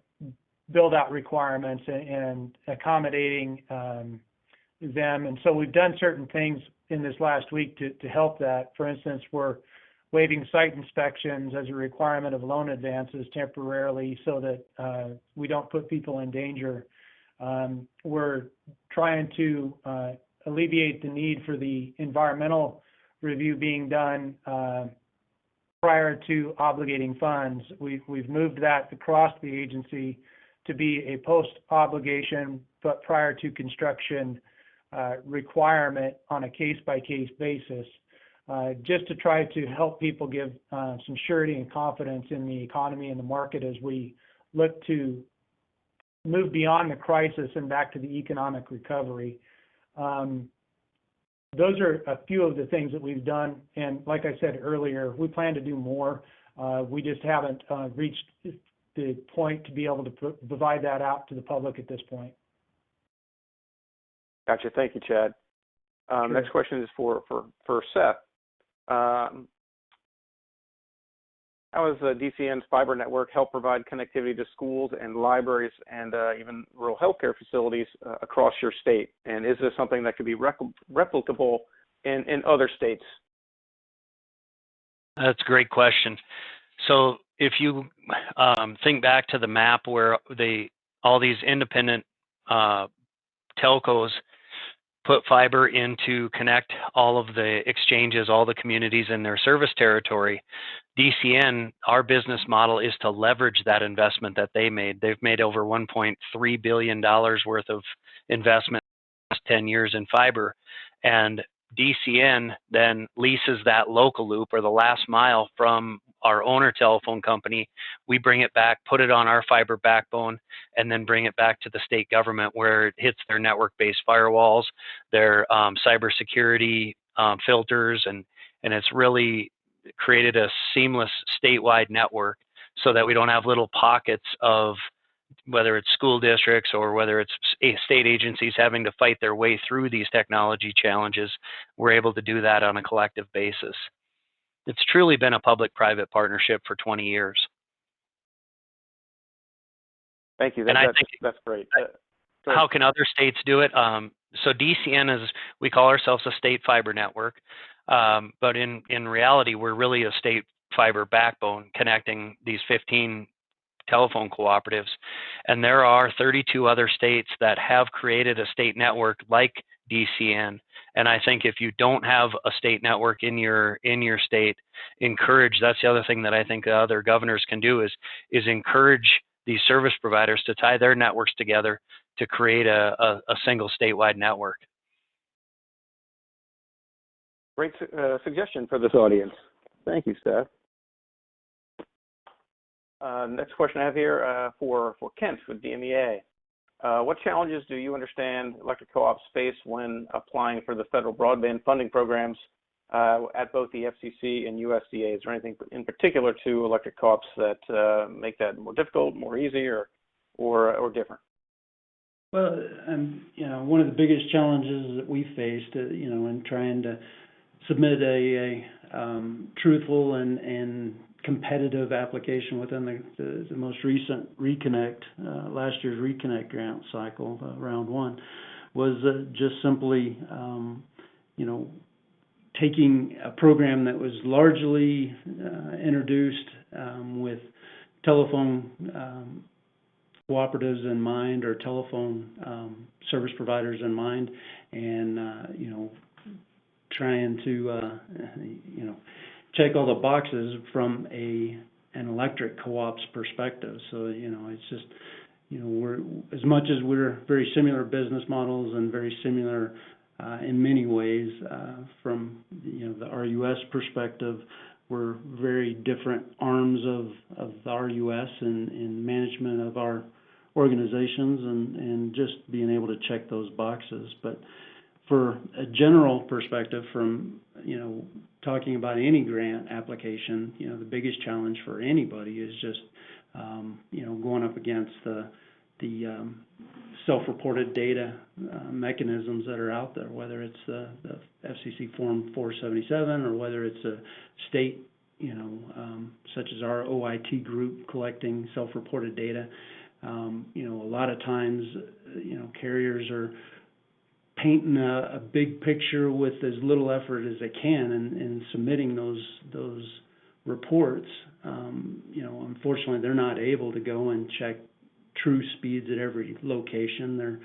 build-out requirements and accommodating them. And so we've done certain things in this last week to help that. For instance, we're waiving site inspections as a requirement of loan advances temporarily so that we don't put people in danger. We're trying to alleviate the need for the environmental review being done prior to obligating funds. We've moved that across the agency to be a post-obligation but prior to construction requirement on a case-by-case basis, just to try to help people give some surety and confidence in the economy and the market as we look to move beyond the crisis and back to the economic recovery. Those are a few of the things that we've done, and like I said earlier, we plan to do more. We just haven't reached the point to be able to provide that out to the public at this point. Gotcha. Thank you, Chad. Sure. Next question is for Seth. How has DCN's fiber network helped provide connectivity to schools and libraries and even rural healthcare facilities across your state? And is this something that could be replicable in other states? That's a great question. So if you think back to the map where all these independent telcos put fiber in to connect all of the exchanges, all the communities in their service territory, DCN, our business model is to leverage that investment that they made. They've made over $1.3 billion worth of investment in the last 10 years in fiber. And DCN then leases that local loop or the last mile from our owner telephone company. We bring it back, put it on our fiber backbone, and then bring it back to the state government where it hits their network-based firewalls, their cybersecurity filters, and it's really created a seamless statewide network so that we don't have little pockets of, whether it's school districts or whether it's state agencies having to fight their way through these technology challenges. We're able to do that on a collective basis. It's truly been a public-private partnership for 20 years. Thank you. That's great. How can other states do it? So DCN we call ourselves a state fiber network, but in reality, we're really a state fiber backbone connecting these 15 telephone cooperatives. And there are 32 other states that have created a state network like DCN. And I think if you don't have a state network in your state, that's the other thing that I think other governors can do is encourage these service providers to tie their networks together to create a single statewide network. Great suggestion for this audience. Thank you, Seth. Next question I have here for Kent with DMEA. What challenges do you understand electric co-ops face when applying for the federal broadband funding programs at both the FCC and USDA? Is there anything in particular to electric co-ops that make that more difficult, more easy, or different? Well, one of the biggest challenges that we faced, in trying to submit a truthful and competitive application within the most recent Reconnect, last year's Reconnect grant cycle, round one, was just simply, taking a program that was largely introduced with telephone cooperatives in mind or telephone service providers in mind, and trying to check all the boxes from an electric co-op's perspective. So it's just we're, as much as we're very similar business models and very similar in many ways from the RUS perspective, we're very different arms of the RUS and management of our organizations and just being able to check those boxes. But for a general perspective, from talking about any grant application, the biggest challenge for anybody is just going up against the self-reported data mechanisms that are out there, whether it's the FCC Form 477 or whether it's a state such as our OIT group collecting self-reported data. A lot of times, carriers are painting a big picture with as little effort as they can in submitting those reports. Unfortunately, they're not able to go and check true speeds at every location. They're,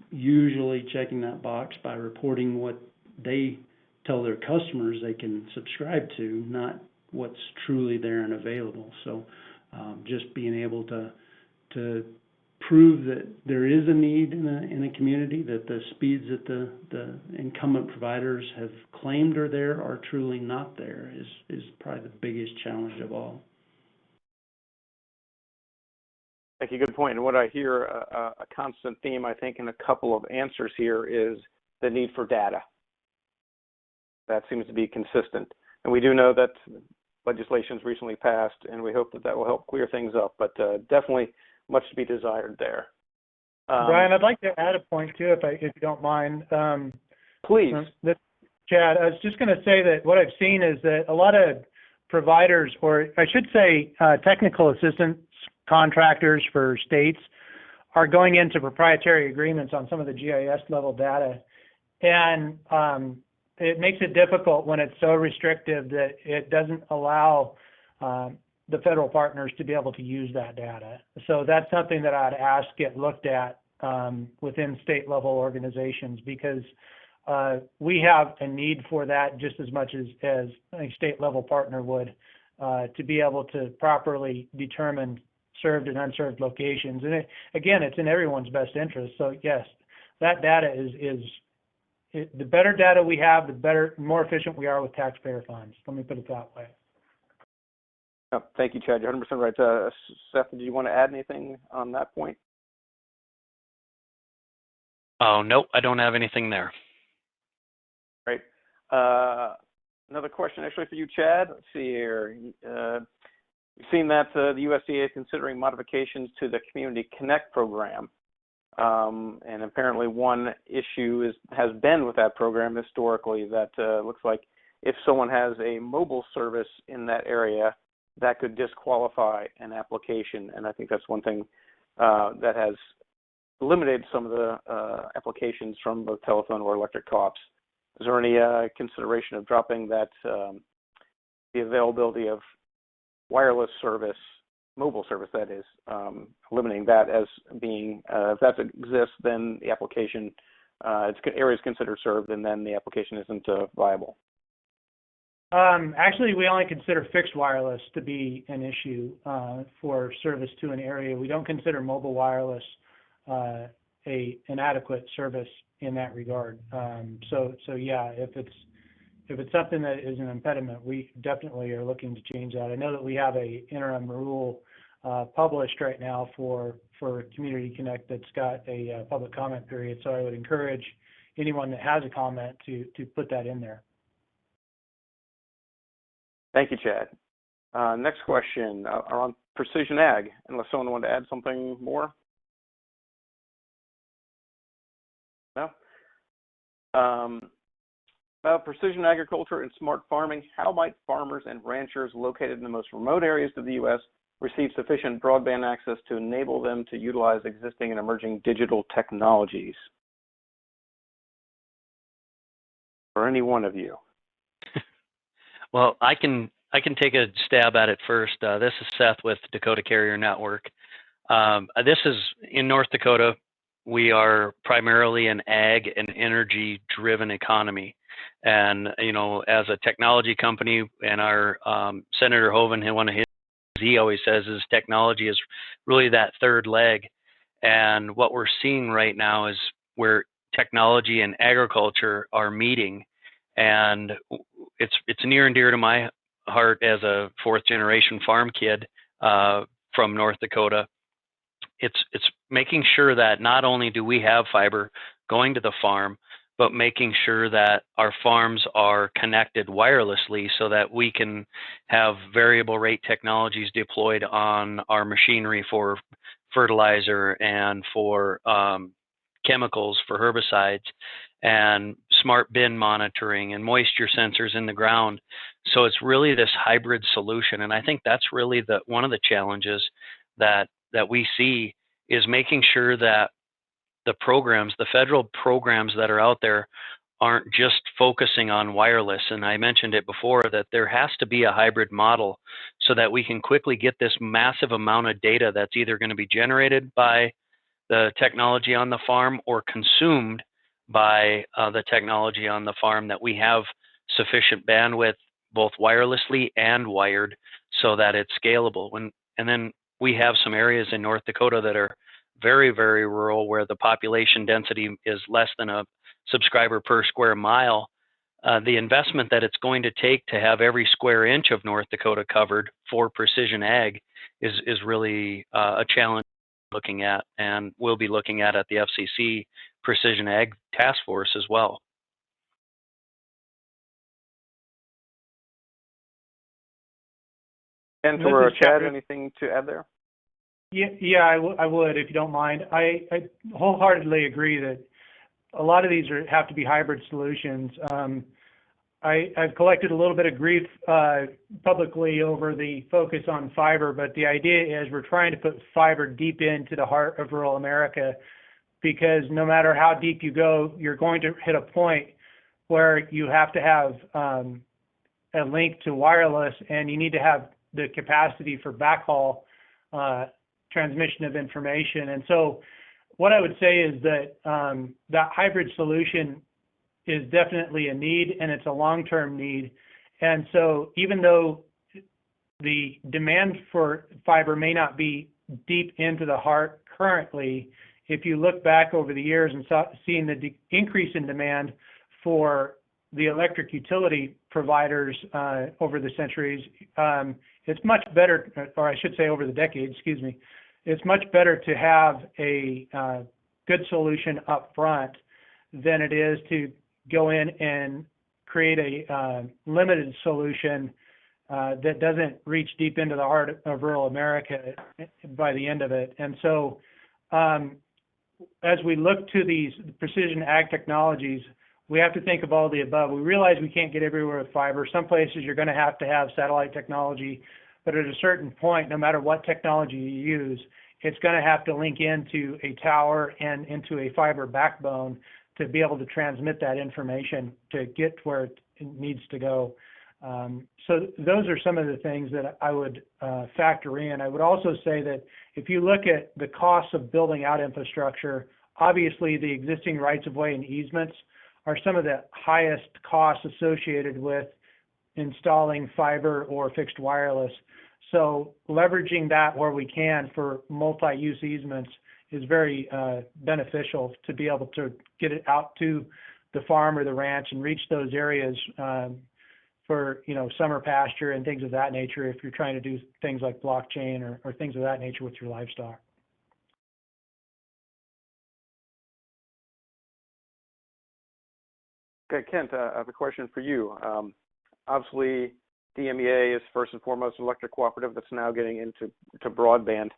usually checking that box by reporting what they tell their customers they can subscribe to, not what's truly there and available. So just being able to prove that there is a need in a community, that the speeds that the incumbent providers have claimed are there are truly not there is probably the biggest challenge of all. Thank you. Good point. And what I hear a constant theme, I think, in a couple of answers here is the need for data. That seems to be consistent. And we do know that legislation's recently passed, and we hope that will help clear things up, but definitely much to be desired there. Brian, I'd like to add a point too, if you don't mind. Please. Chad, I was just going to say that what I've seen is that a lot of providers, or I should say technical assistance contractors for states, are going into proprietary agreements on some of the GIS level data. And it makes it difficult when it's so restrictive that it doesn't allow the federal partners to be able to use that data. So that's something that I'd ask get looked at within state level organizations, because we have a need for that just as much as a state level partner would, to be able to properly determine served and unserved locations. And it's in everyone's best interest. So yes, that data is the better data we have, the more efficient we are with taxpayer funds. Let me put it that way. Oh, thank you, Chad. You're 100% right. Seth, do you want to add anything on that point? Oh, no, I don't have anything there. Great. Another question actually for you, Chad. Let's see here. We've seen that the USDA is considering modifications to the Community Connect program. And apparently one issue has been with that program historically that looks like if someone has a mobile service in that area, that could disqualify an application. And I think that's one thing that has eliminated some of the applications from both telephone or electric co-ops. Is there any consideration of dropping that, the availability of wireless service, mobile service that is, eliminating that as being, if that exists, then the application, area is considered served, and then the application isn't viable? Actually, we only consider fixed wireless to be an issue for service to an area. We don't consider mobile wireless an adequate service in that regard. So yeah, if it's something that is an impediment, we definitely are looking to change that. I know that we have a interim rule published right now for Community Connect that's got a public comment period. So I would encourage anyone that has a comment to put that in there. Thank you, Chad. Next question on precision ag, unless someone wanted to add something more. No? About precision agriculture and smart farming, how might farmers and ranchers located in the most remote areas of the U.S. receive sufficient broadband access to enable them to utilize existing and emerging digital technologies? For any one of you. Well, I can take a stab at it first. This is Seth with Dakota Carrier Network. This is in North Dakota. We are primarily an ag and energy driven economy. And, as a technology company, and our Senator Hoeven, he always says is technology is really that third leg. And what we're seeing right now is where technology and agriculture are meeting. And it's near and dear to my heart as a fourth generation farm kid from North Dakota. It's making sure that not only do we have fiber going to the farm, but making sure that our farms are connected wirelessly so that we can have variable rate technologies deployed on our machinery for fertilizer and for chemicals for herbicides, and smart bin monitoring and moisture sensors in the ground, So it's really this hybrid solution, and I think that's really one of the challenges that we see is making sure that the federal programs that are out there aren't just focusing on wireless. And I mentioned it before that there has to be a hybrid model so that we can quickly get this massive amount of data that's either going to be generated by the technology on the farm or consumed by the technology on the farm, that we have sufficient bandwidth both wirelessly and wired so that it's scalable. And then we have some areas in North Dakota that are very, very rural, where the population density is less than a subscriber per square mile. The investment that it's going to take to have every square inch of North Dakota covered for precision ag is really a challenge looking at, and we'll be looking at the FCC Precision Ag Task Force as well. And for Chad, anything to add there? Yeah, I would, if you don't mind. I wholeheartedly agree that a lot of these have to be hybrid solutions. I've collected a little bit of grief publicly over the focus on fiber, but the idea is we're trying to put fiber deep into the heart of rural America, because no matter how deep you go, you're going to hit a point where you have to have a link to wireless, and you need to have the capacity for backhaul transmission of information. And so what I would say is that that hybrid solution is definitely a need, and it's a long-term need. And so even though the demand for fiber may not be deep into the heart currently, if you look back over the years and seeing the increase in demand for the electric utility providers over the centuries, it's much better, or I should say over the decades, excuse me, it's much better to have a good solution up front than it is to go in and create a limited solution that doesn't reach deep into the heart of rural America by the end of it. And so as we look to these precision ag technologies, we have to think of all the above. We realize we can't get everywhere with fiber. Some places you're going to have satellite technology, but at a certain point, no matter what technology you use, it's going to have to link into a tower and into a fiber backbone to be able to transmit that information to get where it needs to go. So those are some of the things that I would factor in. I would also say that if you look at the costs of building out infrastructure, obviously the existing rights of way and easements are some of the highest costs associated with installing fiber or fixed wireless. So leveraging that where we can for multi-use easements is very beneficial to be able to get it out to the farm or the ranch and reach those areas for summer pasture and things of that nature if you're trying to do things like blockchain or things of that nature with your livestock. Okay, Kent, I have a question for you. Obviously, DMEA is first and foremost an electric cooperative that's now getting into broadband.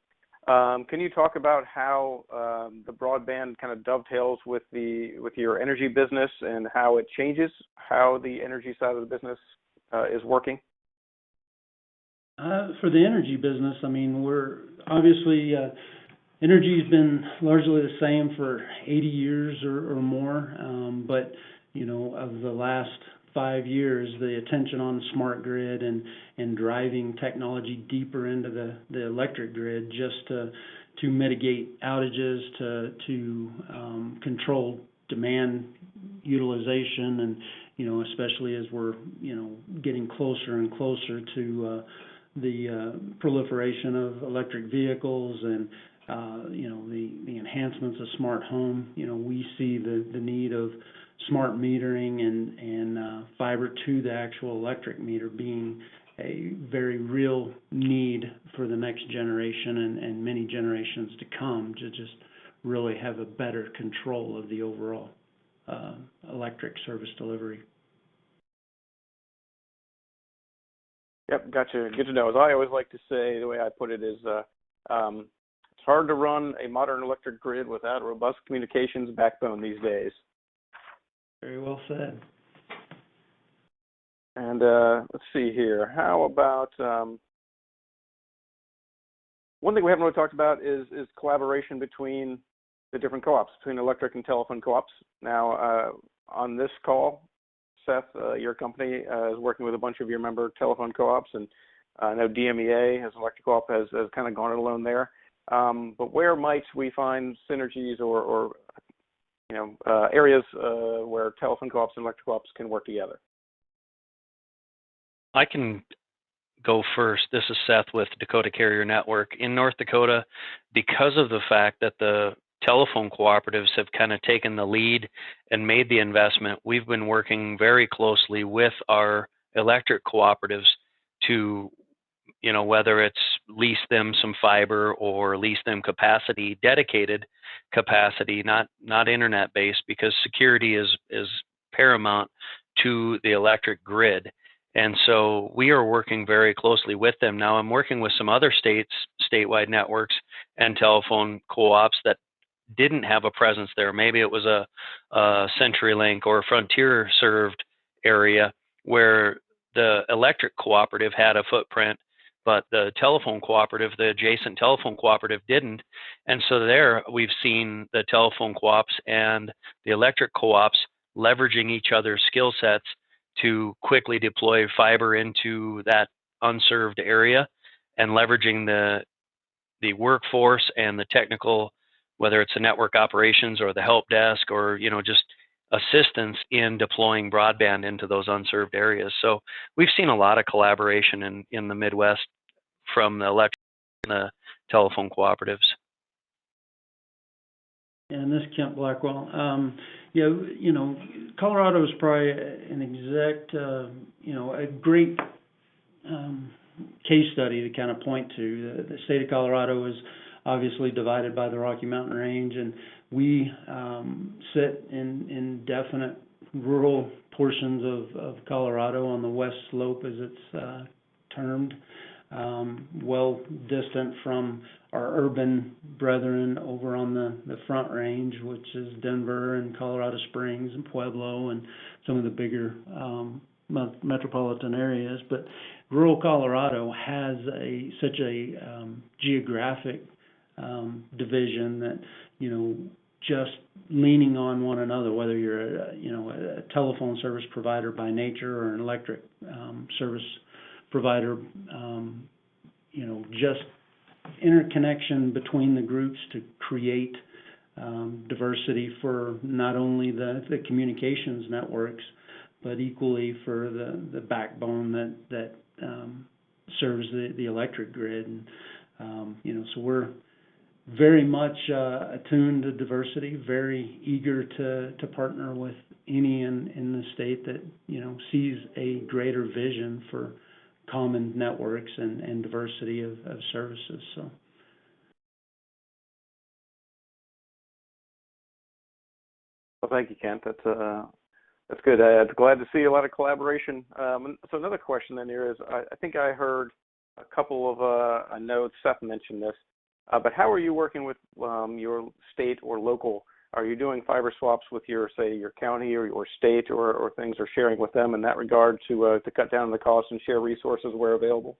Can you talk about how the broadband kind of dovetails with your energy business and how it changes how the energy side of the business is working? For the energy business, I mean, we're obviously energy's been largely the same for 80 years or more, but of the last 5 years, the attention on the smart grid and driving technology deeper into the electric grid just to mitigate outages, to control demand utilization, and especially as we're getting closer and closer to the proliferation of electric vehicles and the enhancements of smart home. We see the need of smart metering and fiber to the actual electric meter being a very real need for the next generation and many generations to come, to just really have a better control of the overall electric service delivery. Yep, gotcha. Good to know. As I always like to say, the way I put it is it's hard to run a modern electric grid without a robust communications backbone these days. Very well said. And let's see here. How about one thing we haven't really talked about is collaboration between the different co-ops, between electric and telephone co-ops. Now, on this call, Seth, your company is working with a bunch of your member telephone co-ops, and I know DMEA as an electric co-op has kind of gone it alone there. But where might we find synergies or areas where telephone co-ops and electric co-ops can work together? I can go first. This is Seth with Dakota Carrier Network. In North Dakota, because of the fact that the telephone cooperatives have kind of taken the lead and made the investment, we've been working very closely with our electric cooperatives to, whether it's lease them some fiber or lease them capacity, dedicated capacity, not internet-based, because security is paramount to the electric grid. And so we are working very closely with them. Now I'm working with some other states, statewide networks and telephone co-ops that didn't have a presence there. Maybe it was a CenturyLink or a Frontier served area where the electric cooperative had a footprint, but the telephone cooperative, the adjacent telephone cooperative didn't. And so there we've seen the telephone co-ops and the electric co-ops leveraging each other's skill sets to quickly deploy fiber into that unserved area and leveraging the workforce and the technical, whether it's the network operations or the help desk or just assistance in deploying broadband into those unserved areas. So we've seen a lot of collaboration in the Midwest from the electric and the telephone cooperatives. And this is Kent Blackwell. Colorado is probably an a great case study to kind of point to. The state of Colorado is obviously divided by the Rocky Mountain Range, and we sit in definite rural portions of Colorado on the west slope, as it's termed, well distant from our urban brethren over on the Front Range, which is Denver and Colorado Springs and Pueblo and some of the bigger metropolitan areas. But rural Colorado has such a geographic division that just leaning on one another, whether you're a telephone service provider by nature or an electric service provider, just interconnection between the groups to create diversity for not only the communications networks, but equally for the backbone that serves the electric grid. And so we're very much attuned to diversity, very eager to partner with any in the state that sees a greater vision for common networks and diversity of services. So. Well, thank you, Kent. That's good. I'm glad to see a lot of collaboration. So another question then here is, I think I heard a couple of, I know Seth mentioned this, but how are you working with your state or local? Are you doing fiber swaps with your county or your state or things, or sharing with them in that regard to cut down the cost and share resources where available?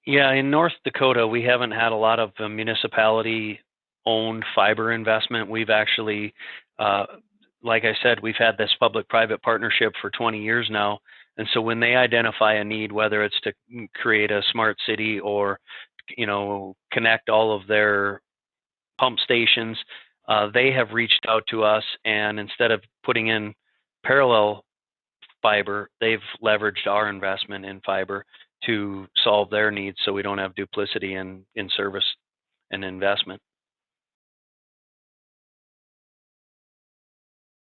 Yeah, in North Dakota, we haven't had a lot of municipality-owned fiber investment. We've actually, like I said, we've had this public-private partnership for 20 years now. And so when they identify a need, whether it's to create a smart city or connect all of their pump stations, they have reached out to us, and instead of putting in parallel fiber, they've leveraged our investment in fiber to solve their needs, so we don't have duplicity in service and investment.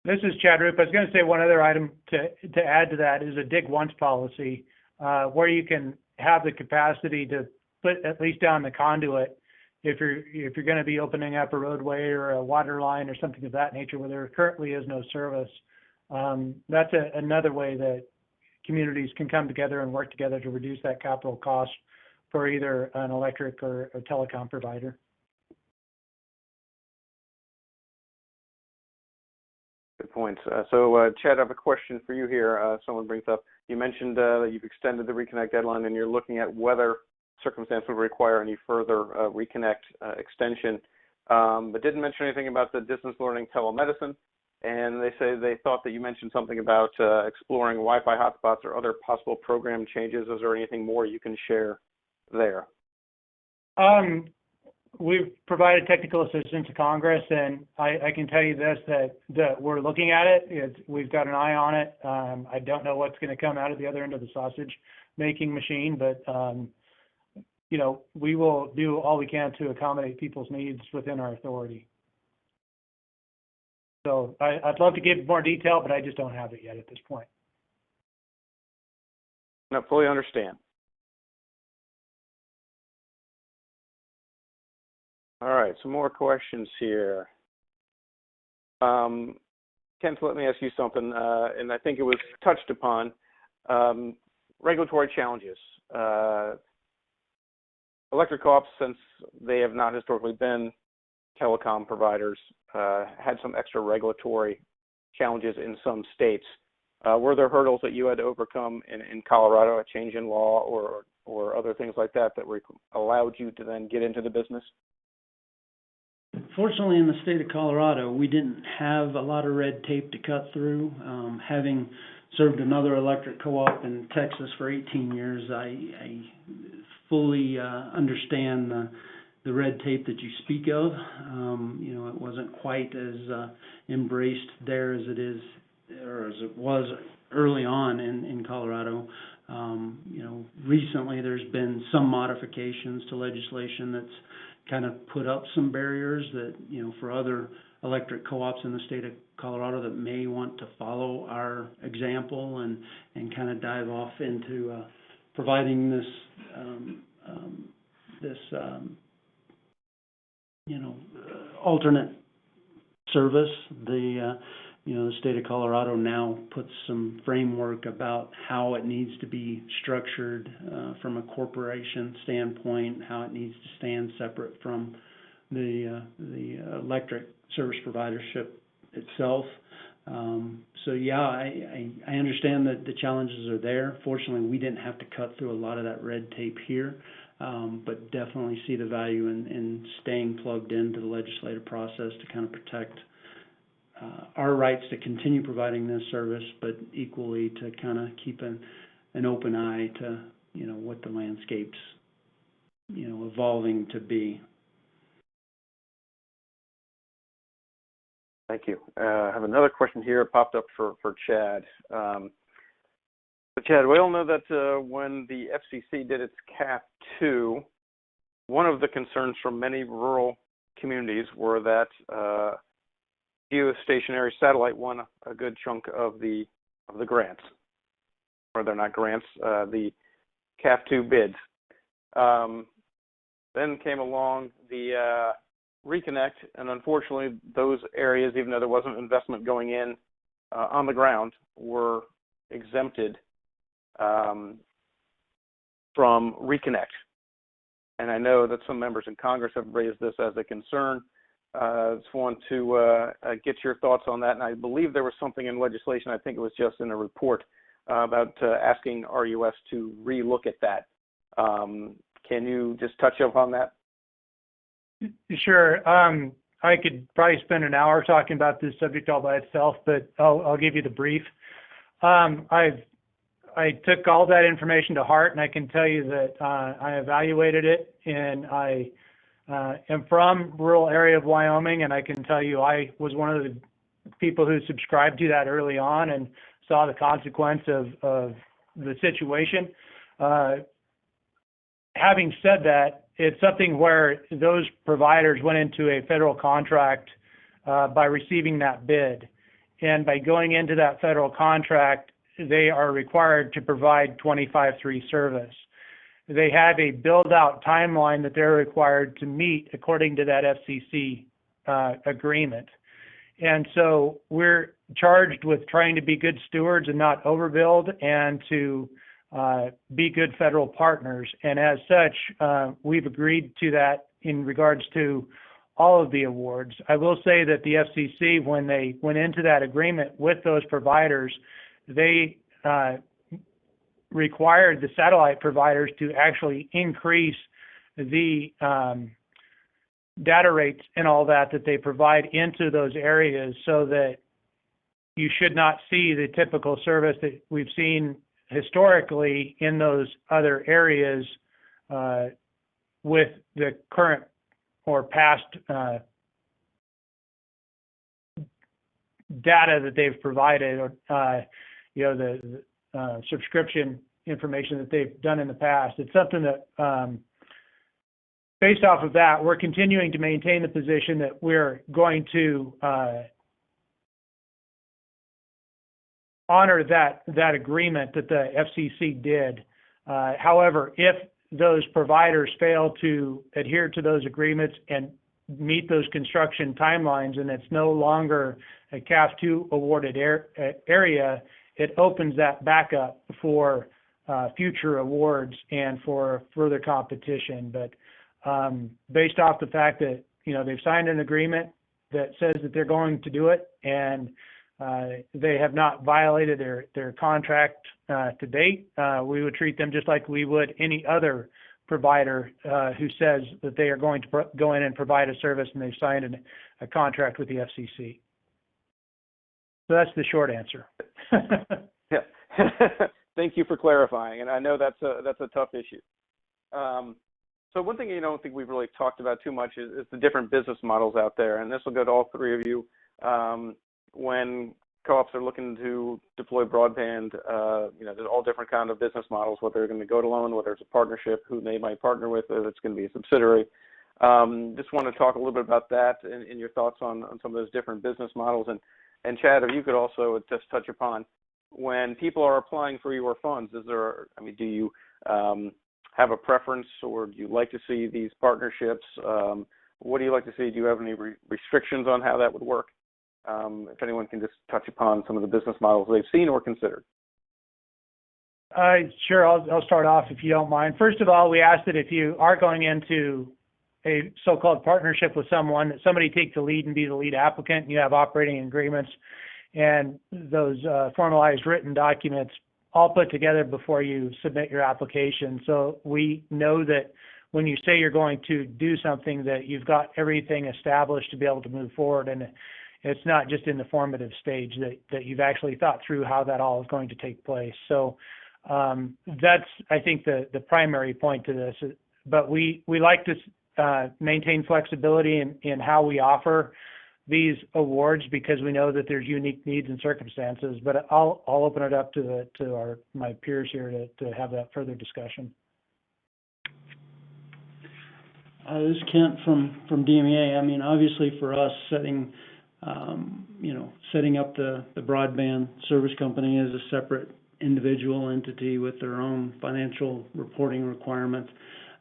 This is Chad Rupe. I was going to say one other item to add to that is a dig once policy, where you can have the capacity to put at least down the conduit if you're going to be opening up a roadway or a water line or something of that nature where there currently is no service. That's another way that communities can come together and work together to reduce that capital cost for either an electric or a telecom provider. Good points. Chad, I have a question for you here. Someone brings up, you mentioned that you've extended the Reconnect deadline and you're looking at whether circumstance would require any further Reconnect extension, but didn't mention anything about the distance learning telemedicine. And they say they thought that you mentioned something about exploring Wi-Fi hotspots or other possible program changes. Is there anything more you can share there? We've provided technical assistance to Congress, and I can tell you this, that we're looking at it. We've got an eye on it. I don't know what's going to come out of the other end of the sausage-making machine, but, we will do all we can to accommodate people's needs within our authority. So I'd love to give more detail, but I just don't have it yet at this point. No, fully understand. All right, some more questions here. Kent, let me ask you something, and I think it was touched upon. Regulatory challenges. Electric co-ops, since they have not historically been telecom providers, had some extra regulatory challenges in some states. Were there hurdles that you had to overcome in Colorado, a change in law or other things like that allowed you to then get into the business? Fortunately, in the state of Colorado, we didn't have a lot of red tape to cut through. Having served another electric co-op in Texas for 18 years, I fully understand the red tape that you speak of. It wasn't quite as embraced there as it is, or as it was early on in Colorado. Recently there's been some modifications to legislation that's kind of put up some barriers that, for other electric co-ops in the state of Colorado that may want to follow our example and kind of dive off into providing this alternate service. The state of Colorado now puts some framework about how it needs to be structured from a corporation standpoint, how it needs to stand separate from the electric service providership itself. I understand that the challenges are there. Fortunately, we didn't have to cut through a lot of that red tape here, but definitely see the value in staying plugged into the legislative process to kind of protect our rights to continue providing this service, but equally to kind of keep an open eye to, what the landscape's, evolving to be. Thank you. I have another question here popped up for Chad. Chad, we all know that when the FCC did its CAF 2, one of the concerns from many rural communities were that geostationary satellite won a good chunk of the grants, or they're not grants, the CAF 2 bids. Then came along the Reconnect, and unfortunately those areas, even though there wasn't investment going in on the ground, were exempted from Reconnect. And I know that some members in Congress have raised this as a concern. I just want to get your thoughts on that. And I believe there was something in legislation, I think it was just in a report, about asking RUS to relook at that. Can you just touch upon that? Sure. I could probably spend an hour talking about this subject all by itself, but I'll give you the brief. I took all that information to heart, and I can tell you that I evaluated it, and I am from rural area of Wyoming, and I can tell you I was one of the people who subscribed to that early on and saw the consequence of the situation. Having said that, it's something where those providers went into a federal contract by receiving that bid. And by going into that federal contract, they are required to provide 25/3 service. They have a build-out timeline that they're required to meet according to that FCC agreement. And so we're charged with trying to be good stewards and not overbuild, and to be good federal partners. And as such, we've agreed to that in regards to all of the awards. I will say that the FCC, when they went into that agreement with those providers, they required the satellite providers to actually increase the data rates and all that they provide into those areas, so that you should not see the typical service that we've seen historically in those other areas with the current or past data that they've provided, or the subscription information that they've done in the past. It's something that, based off of that, we're continuing to maintain the position that we're going to honor that agreement that the FCC did. However, if those providers fail to adhere to those agreements and meet those construction timelines, and it's no longer a CAF2 awarded area, it opens that back up for future awards and for further competition. But based off the fact that they've signed an agreement that says that they're going to do it, and they have not violated their contract to date, we would treat them just like we would any other provider who says that they are going to go in and provide a service and they've signed a contract with the FCC. So that's the short answer. Yeah. Thank you for clarifying, and I know that's a tough issue. So one thing I don't think we've really talked about too much is the different business models out there, and this will go to all three of you. When co-ops are looking to deploy broadband, there's all different kind of business models, whether they're going to go to loan, whether it's a partnership, who they might partner with, whether it's going to be a subsidiary. Just want to talk a little bit about that and your thoughts on some of those different business models. And Chad, if you could also just touch upon, when people are applying for your funds, do you have a preference, or do you like to see these partnerships? What do you like to see? Do you have any restrictions on how that would work? If anyone can just touch upon some of the business models they've seen or considered. Sure, I'll start off if you don't mind. First of all, we ask that if you are going into a so-called partnership with someone, that somebody take the lead and be the lead applicant, and you have operating agreements and those formalized written documents all put together before you submit your application. So we know that when you say you're going to do something, that you've got everything established to be able to move forward, and it's not just in the formative stage, that you've actually thought through how that all is going to take place. So that's, I think, the primary point to this. But we like to maintain flexibility in how we offer these awards, because we know that there's unique needs and circumstances. But I'll open it up to my peers here to have that further discussion. This is Kent from DMEA. I mean, obviously for us, setting up the broadband service company as a separate individual entity with their own financial reporting requirements,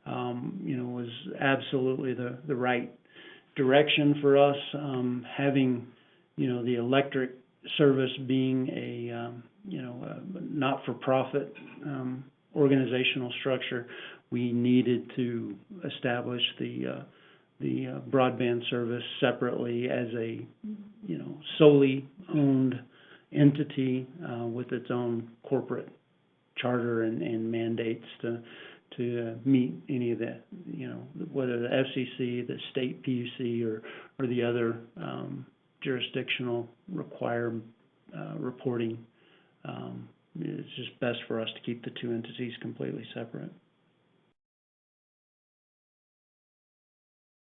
was absolutely the right direction for us. Having, the electric service being a not-for-profit organizational structure, we needed to establish the broadband service separately as a, solely owned entity with its own corporate charter and mandates to meet any of the, whether the FCC, the state PUC, or the other jurisdictional required reporting. It's just best for us to keep the two entities completely separate.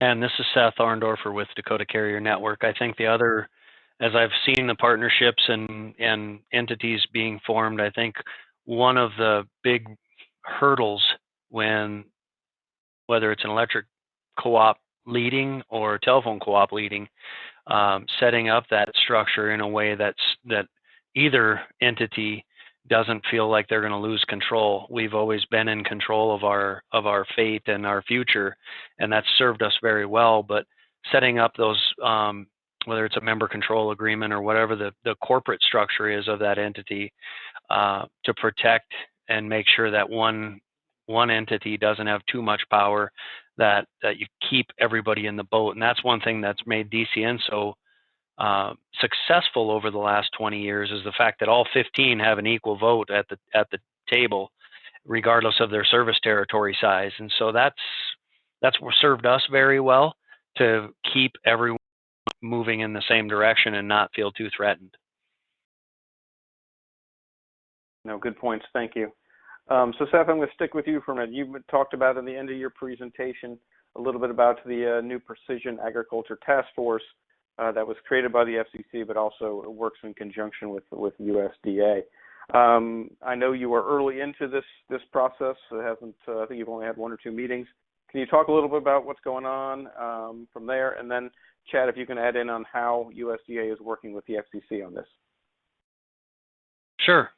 And this is Seth Arndorfer with Dakota Carrier Network. I think the other, as I've seen the partnerships and entities being formed, I think one of the big hurdles whether it's an electric co-op leading or telephone co-op leading, setting up that structure in a way that either entity doesn't feel like they're going to lose control. We've always been in control of our fate and our future, and that's served us very well. But setting up those, whether it's a member control agreement or whatever the corporate structure is of that entity, to protect and make sure that one entity doesn't have too much power, that you keep everybody in the boat. And that's one thing that's made DCN so successful over the last 20 years, is the fact that all 15 have an equal vote at the table, regardless of their service territory size. And so that's what served us very well, to keep everyone moving in the same direction and not feel too threatened. No, good points. Thank you. So Seth, I'm going to stick with you for a minute. You talked about in the end of your presentation a little bit about the new Precision Agriculture Task Force that was created by the FCC, but also works in conjunction with USDA. I know you are early into this process. It hasn't. I think you've only had 1 or 2 meetings. Can you talk a little bit about what's going on from there, and then Chad, if you can add in on how USDA is working with the FCC on this? Sure.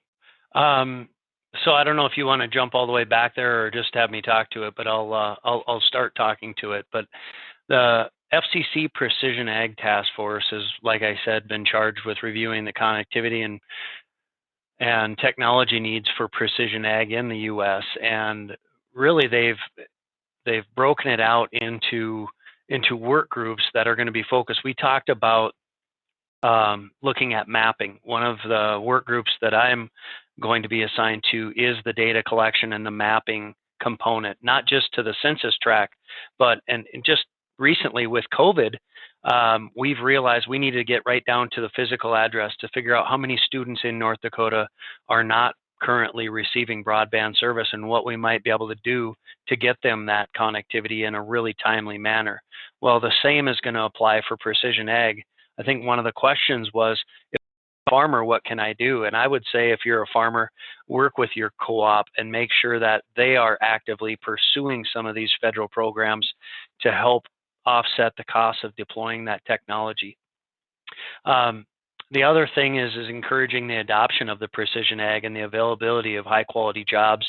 So I don't know if you want to jump all the way back there or just have me talk to it, but I'll start talking to it. But the FCC Precision Ag Task Force is, like I said, been charged with reviewing the connectivity and technology needs for precision ag in the U.S. And really, they've broken it out into work groups that are going to be focused. We talked about looking at mapping. One of the work groups that I'm going to be assigned to is the data collection and the mapping component, not just to the census tract, but and just recently with COVID, we've realized we need to get right down to the physical address to figure out how many students in North Dakota are not currently receiving broadband service and what we might be able to do to get them that connectivity in a really timely manner. Well, the same is going to apply for precision ag. I think one of the questions was, if I'm a farmer, what can I do? And I would say, if you're a farmer, work with your co-op and make sure that they are actively pursuing some of these federal programs to help offset the cost of deploying that technology. The other thing is encouraging the adoption of the precision ag and the availability of high quality jobs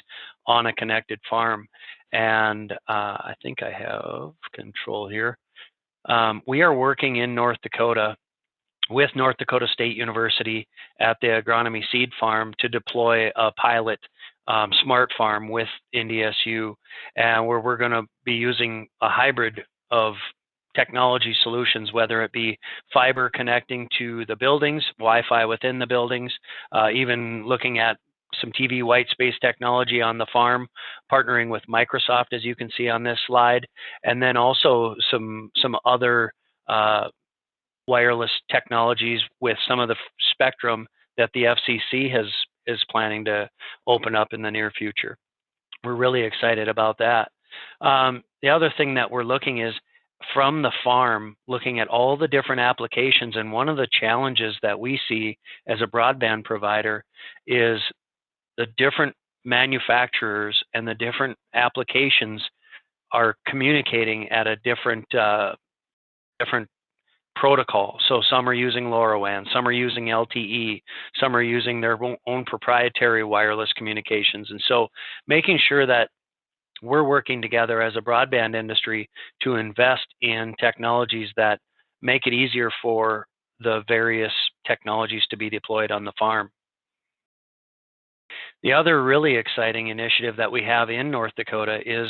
on a connected farm. And I think I have control here. We are working in North Dakota with North Dakota State University at the Agronomy Seed Farm to deploy a pilot smart farm with NDSU, and where we're going to be using a hybrid of technology solutions, whether it be fiber connecting to the buildings, Wi-Fi within the buildings, even looking at some TV white space technology on the farm, partnering with Microsoft, as you can see on this slide, and then also some other wireless technologies with some of the spectrum that the FCC is planning to open up in the near future. We're really excited about that. The other thing that we're looking is from the farm, looking at all the different applications. And one of the challenges that we see as a broadband provider is the different manufacturers and the different applications are communicating at a different protocol. So some are using LoRaWAN, some are using LTE, some are using their own proprietary wireless communications. And so making sure that we're working together as a broadband industry to invest in technologies that make it easier for the various technologies to be deployed on the farm. The other really exciting initiative that we have in North Dakota is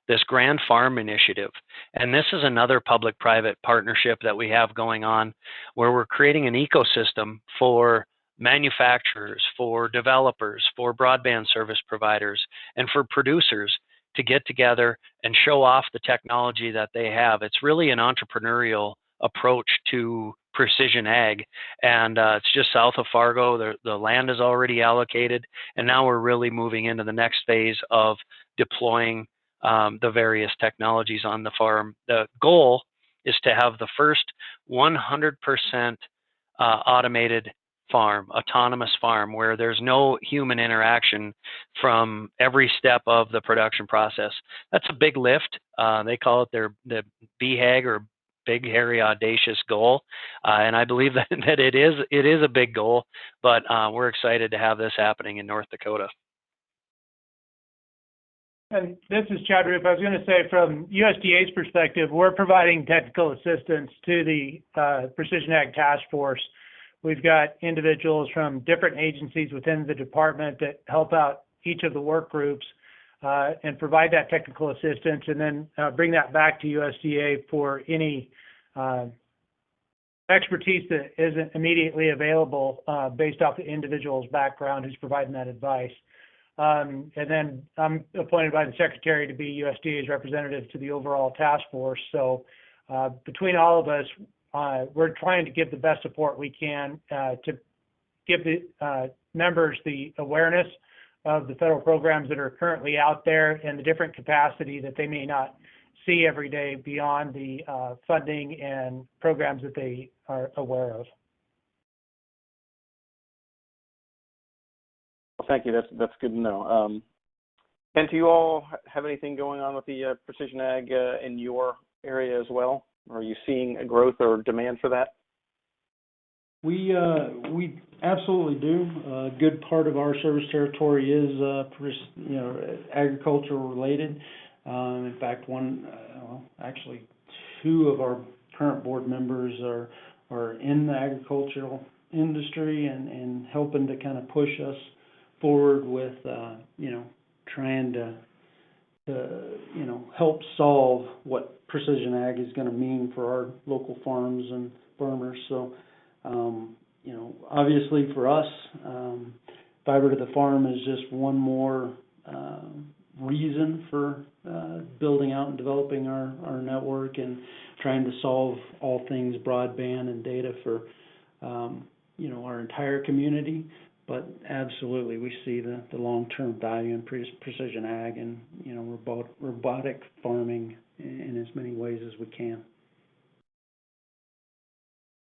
this Grand Farm Initiative. And this is another public-private partnership that we have going on, where we're creating an ecosystem for manufacturers, for developers, for broadband service providers, and for producers to get together and show off the technology that they have. It's really an entrepreneurial approach to precision ag, and it's just south of Fargo. The land is already allocated, and now we're really moving into the next phase of deploying the various technologies on the farm. The goal is to have the first 100% automated farm, autonomous farm, where there's no human interaction from every step of the production process. That's a big lift. They call it the BHAG, or Big Hairy Audacious Goal, and I believe that it is a big goal, but we're excited to have this happening in North Dakota. And this is Chad Rupe. I was going to say, from USDA's perspective, we're providing technical assistance to the Precision Ag Task Force. We've got individuals from different agencies within the department that help out each of the work groups. and provide that technical assistance, and then bring that back to USDA for any expertise that isn't immediately available based off the individual's background who's providing that advice. And then I'm appointed by the Secretary to be USDA's representative to the overall task force. So between all of us, we're trying to give the best support we can to give the members the awareness of the federal programs that are currently out there and the different capacity that they may not see every day beyond the funding and programs that they are aware of. Well, thank you. That's good to know. And do you all have anything going on with the precision ag in your area as well? Are you seeing a growth or demand for that? We absolutely do. A good part of our service territory is agricultural related. In fact, actually, two of our current board members are in the agricultural industry and helping to kind of push us forward with trying to help solve what precision ag is going to mean for our local farms and farmers. So obviously for us, fiber to the farm is just one more reason for building out and developing our network and trying to solve all things broadband and data for our entire community. But absolutely, we see the long-term value in precision ag and robotic farming in as many ways as we can.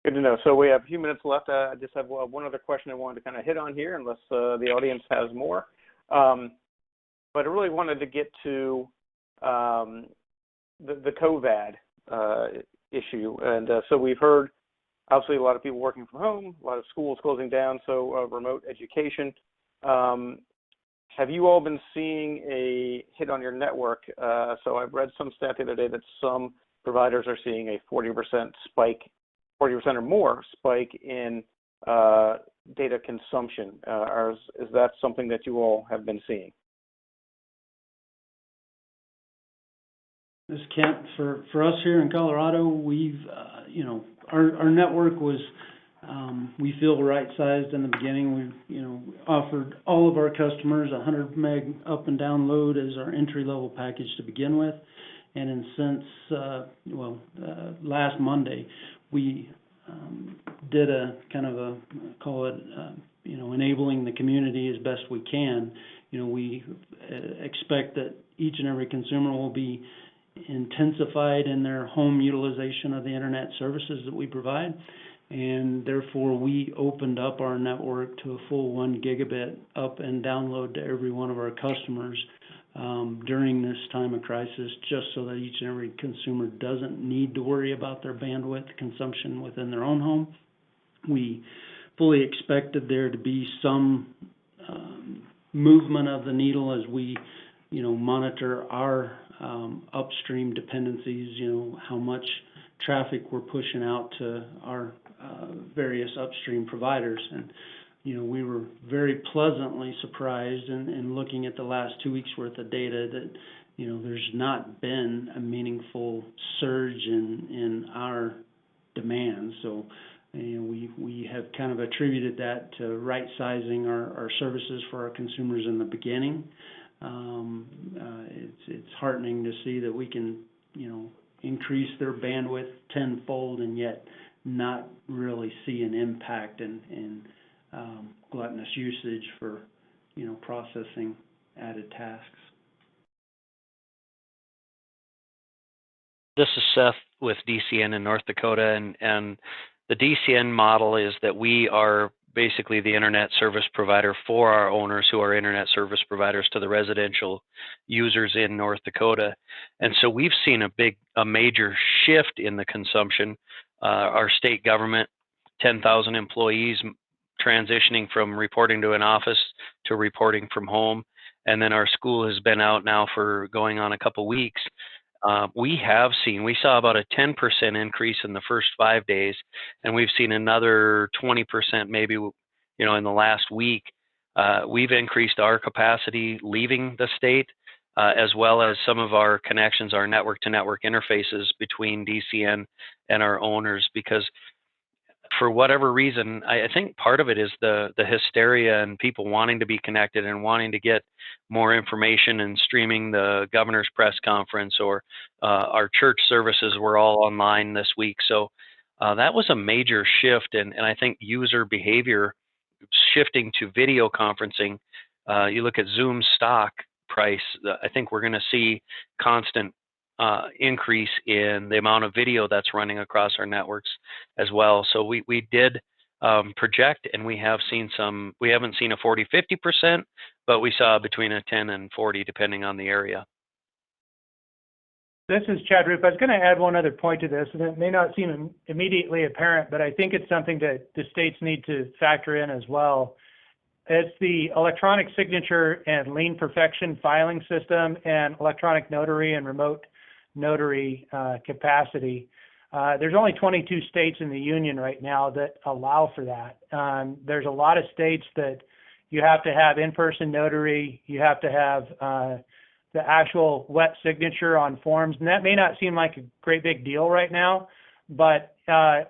Good to know. So we have a few minutes left. I just have one other question I wanted to kind of hit on here, unless the audience has more. But I really wanted to get to the Covet issue. And so we've heard, obviously, a lot of people working from home, a lot of schools closing down, so remote education. Have you all been seeing a hit on your network? So I've read some stat the other day that some providers are seeing a 40% spike, 40% or more spike in data consumption. Is that something that you all have been seeing? This Kent, for us here in Colorado, we've our network was we feel right-sized in the beginning. We offered all of our customers 100 meg up and down load as our entry-level package to begin with, and since last Monday we did a kind of a call it enabling the community as best we can. We expect that each and every consumer will be intensified in their home utilization of the internet services that we provide, and therefore we opened up our network to a full 1 gigabit up and download to every one of our customers during this time of crisis, just so that each and every consumer doesn't need to worry about their bandwidth consumption within their own home. We fully expected there to be some movement of the needle as we monitor our upstream dependencies, how much traffic we're pushing out to our various upstream providers. And, we were very pleasantly surprised in looking at the last 2 weeks worth of data that, there's not been a meaningful surge in our demand. So, we have kind of attributed that to right-sizing our services for our consumers in the beginning. It's heartening to see that we can, increase their bandwidth tenfold and yet not really see an impact in gluttonous usage for, processing added tasks. This is Seth with DCN in North Dakota, and the DCN model is that we are basically the internet service provider for our owners who are internet service providers to the residential users in North Dakota. And so we've seen a major shift in the consumption. Our state government, 10,000 employees transitioning from reporting to an office to reporting from home. And then our school has been out now for going on a couple weeks. We saw about a 10% increase in the first 5 days, and we've seen another 20% maybe, in the last week. We've increased our capacity leaving the state. as well as some of our connections, our network-to-network interfaces between DCN and our owners, because for whatever reason, I think part of it is the hysteria and people wanting to be connected and wanting to get more information and streaming the governor's press conference, or our church services were all online this week. So that was a major shift, and I think user behavior shifting to video conferencing. You look at Zoom's stock price, I think we're going to see constant increase in the amount of video that's running across our networks as well. So we did project, and we haven't seen a 40-50%, but we saw between a 10 and 40 depending on the area. This is Chad Rupe. I was going to add one other point to this, and it may not seem immediately apparent, but I think it's something that the states need to factor in as well. It's the electronic signature and lien perfection filing system and electronic notary and remote notary capacity. There's only 22 states in the union right now that allow for that. There's a lot of states that you have to have in-person notary, you have to have the actual wet signature on forms, and that may not seem like a great big deal right now, but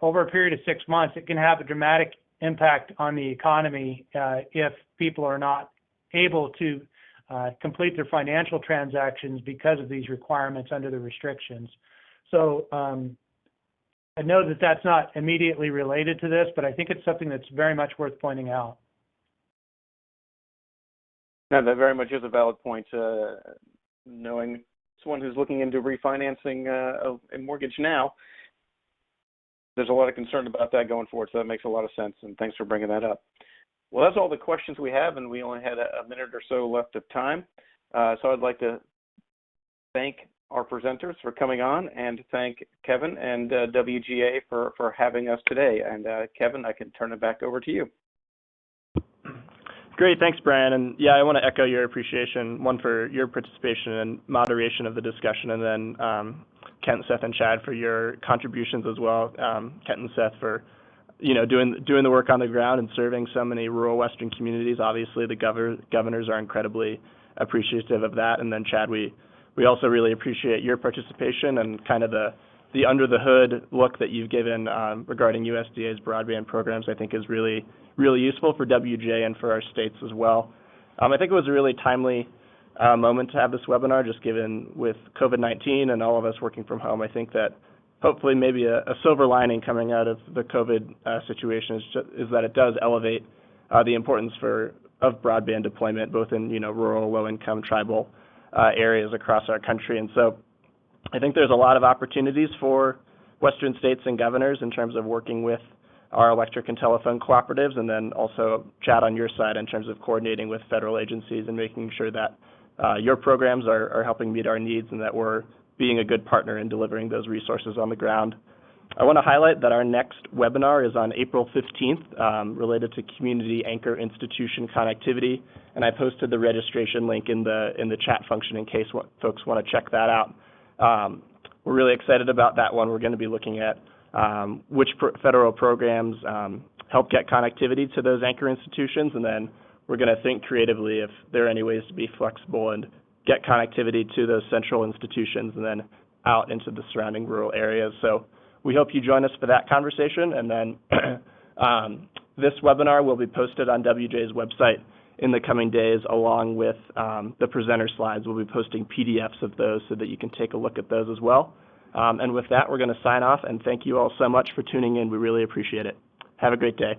over a period of 6 months, it can have a dramatic impact on the economy if people are not able to complete their financial transactions because of these requirements under the restrictions. So I know that that's not immediately related to this, but I think it's something that's very much worth pointing out. No, that very much is a valid point. Knowing someone who's looking into refinancing a mortgage now, there's a lot of concern about that going forward, so that makes a lot of sense, and thanks for bringing that up. Well, that's all the questions we have, and we only had a minute or so left of time. So I'd like to thank our presenters for coming on, and thank Kevin and WGA for having us today. And Kevin, I can turn it back over to you. Great, thanks, Brian. And yeah, I want to echo your appreciation, one for your participation and moderation of the discussion, and then Kent, Seth, and Chad for your contributions as well. Kent and Seth for doing the work on the ground and serving so many rural Western communities. Obviously, the governors are incredibly appreciative of that. And then Chad, we also really appreciate your participation and kind of the under the hood look that you've given regarding USDA's broadband programs. I think is really useful for WJ and for our states as well. I think it was a really timely moment to have this webinar, just given with COVID-19 and all of us working from home. I think that hopefully maybe a silver lining coming out of the COVID situation is that it does elevate the importance of broadband deployment, both in rural, low-income, tribal areas across our country. And so I think there's a lot of opportunities for Western states and governors in terms of working with our electric and telephone cooperatives, and then also, Chad, on your side in terms of coordinating with federal agencies and making sure that your programs are helping meet our needs and that we're being a good partner in delivering those resources on the ground. I want to highlight that our next webinar is on April 15th related to community anchor institution connectivity, and I posted the registration link in the chat function in case folks want to check that out. We're really excited about that one. We're going to be looking at which federal programs help get connectivity to those anchor institutions, and then we're going to think creatively if there are any ways to be flexible and get connectivity to those central institutions and then out into the surrounding rural areas. So we hope you join us for that conversation, and then this webinar will be posted on WJ's website in the coming days along with the presenter slides. We'll be posting PDFs of those so that you can take a look at those as well. And with that, we're going to sign off, and thank you all so much for tuning in. We really appreciate it. Have a great day.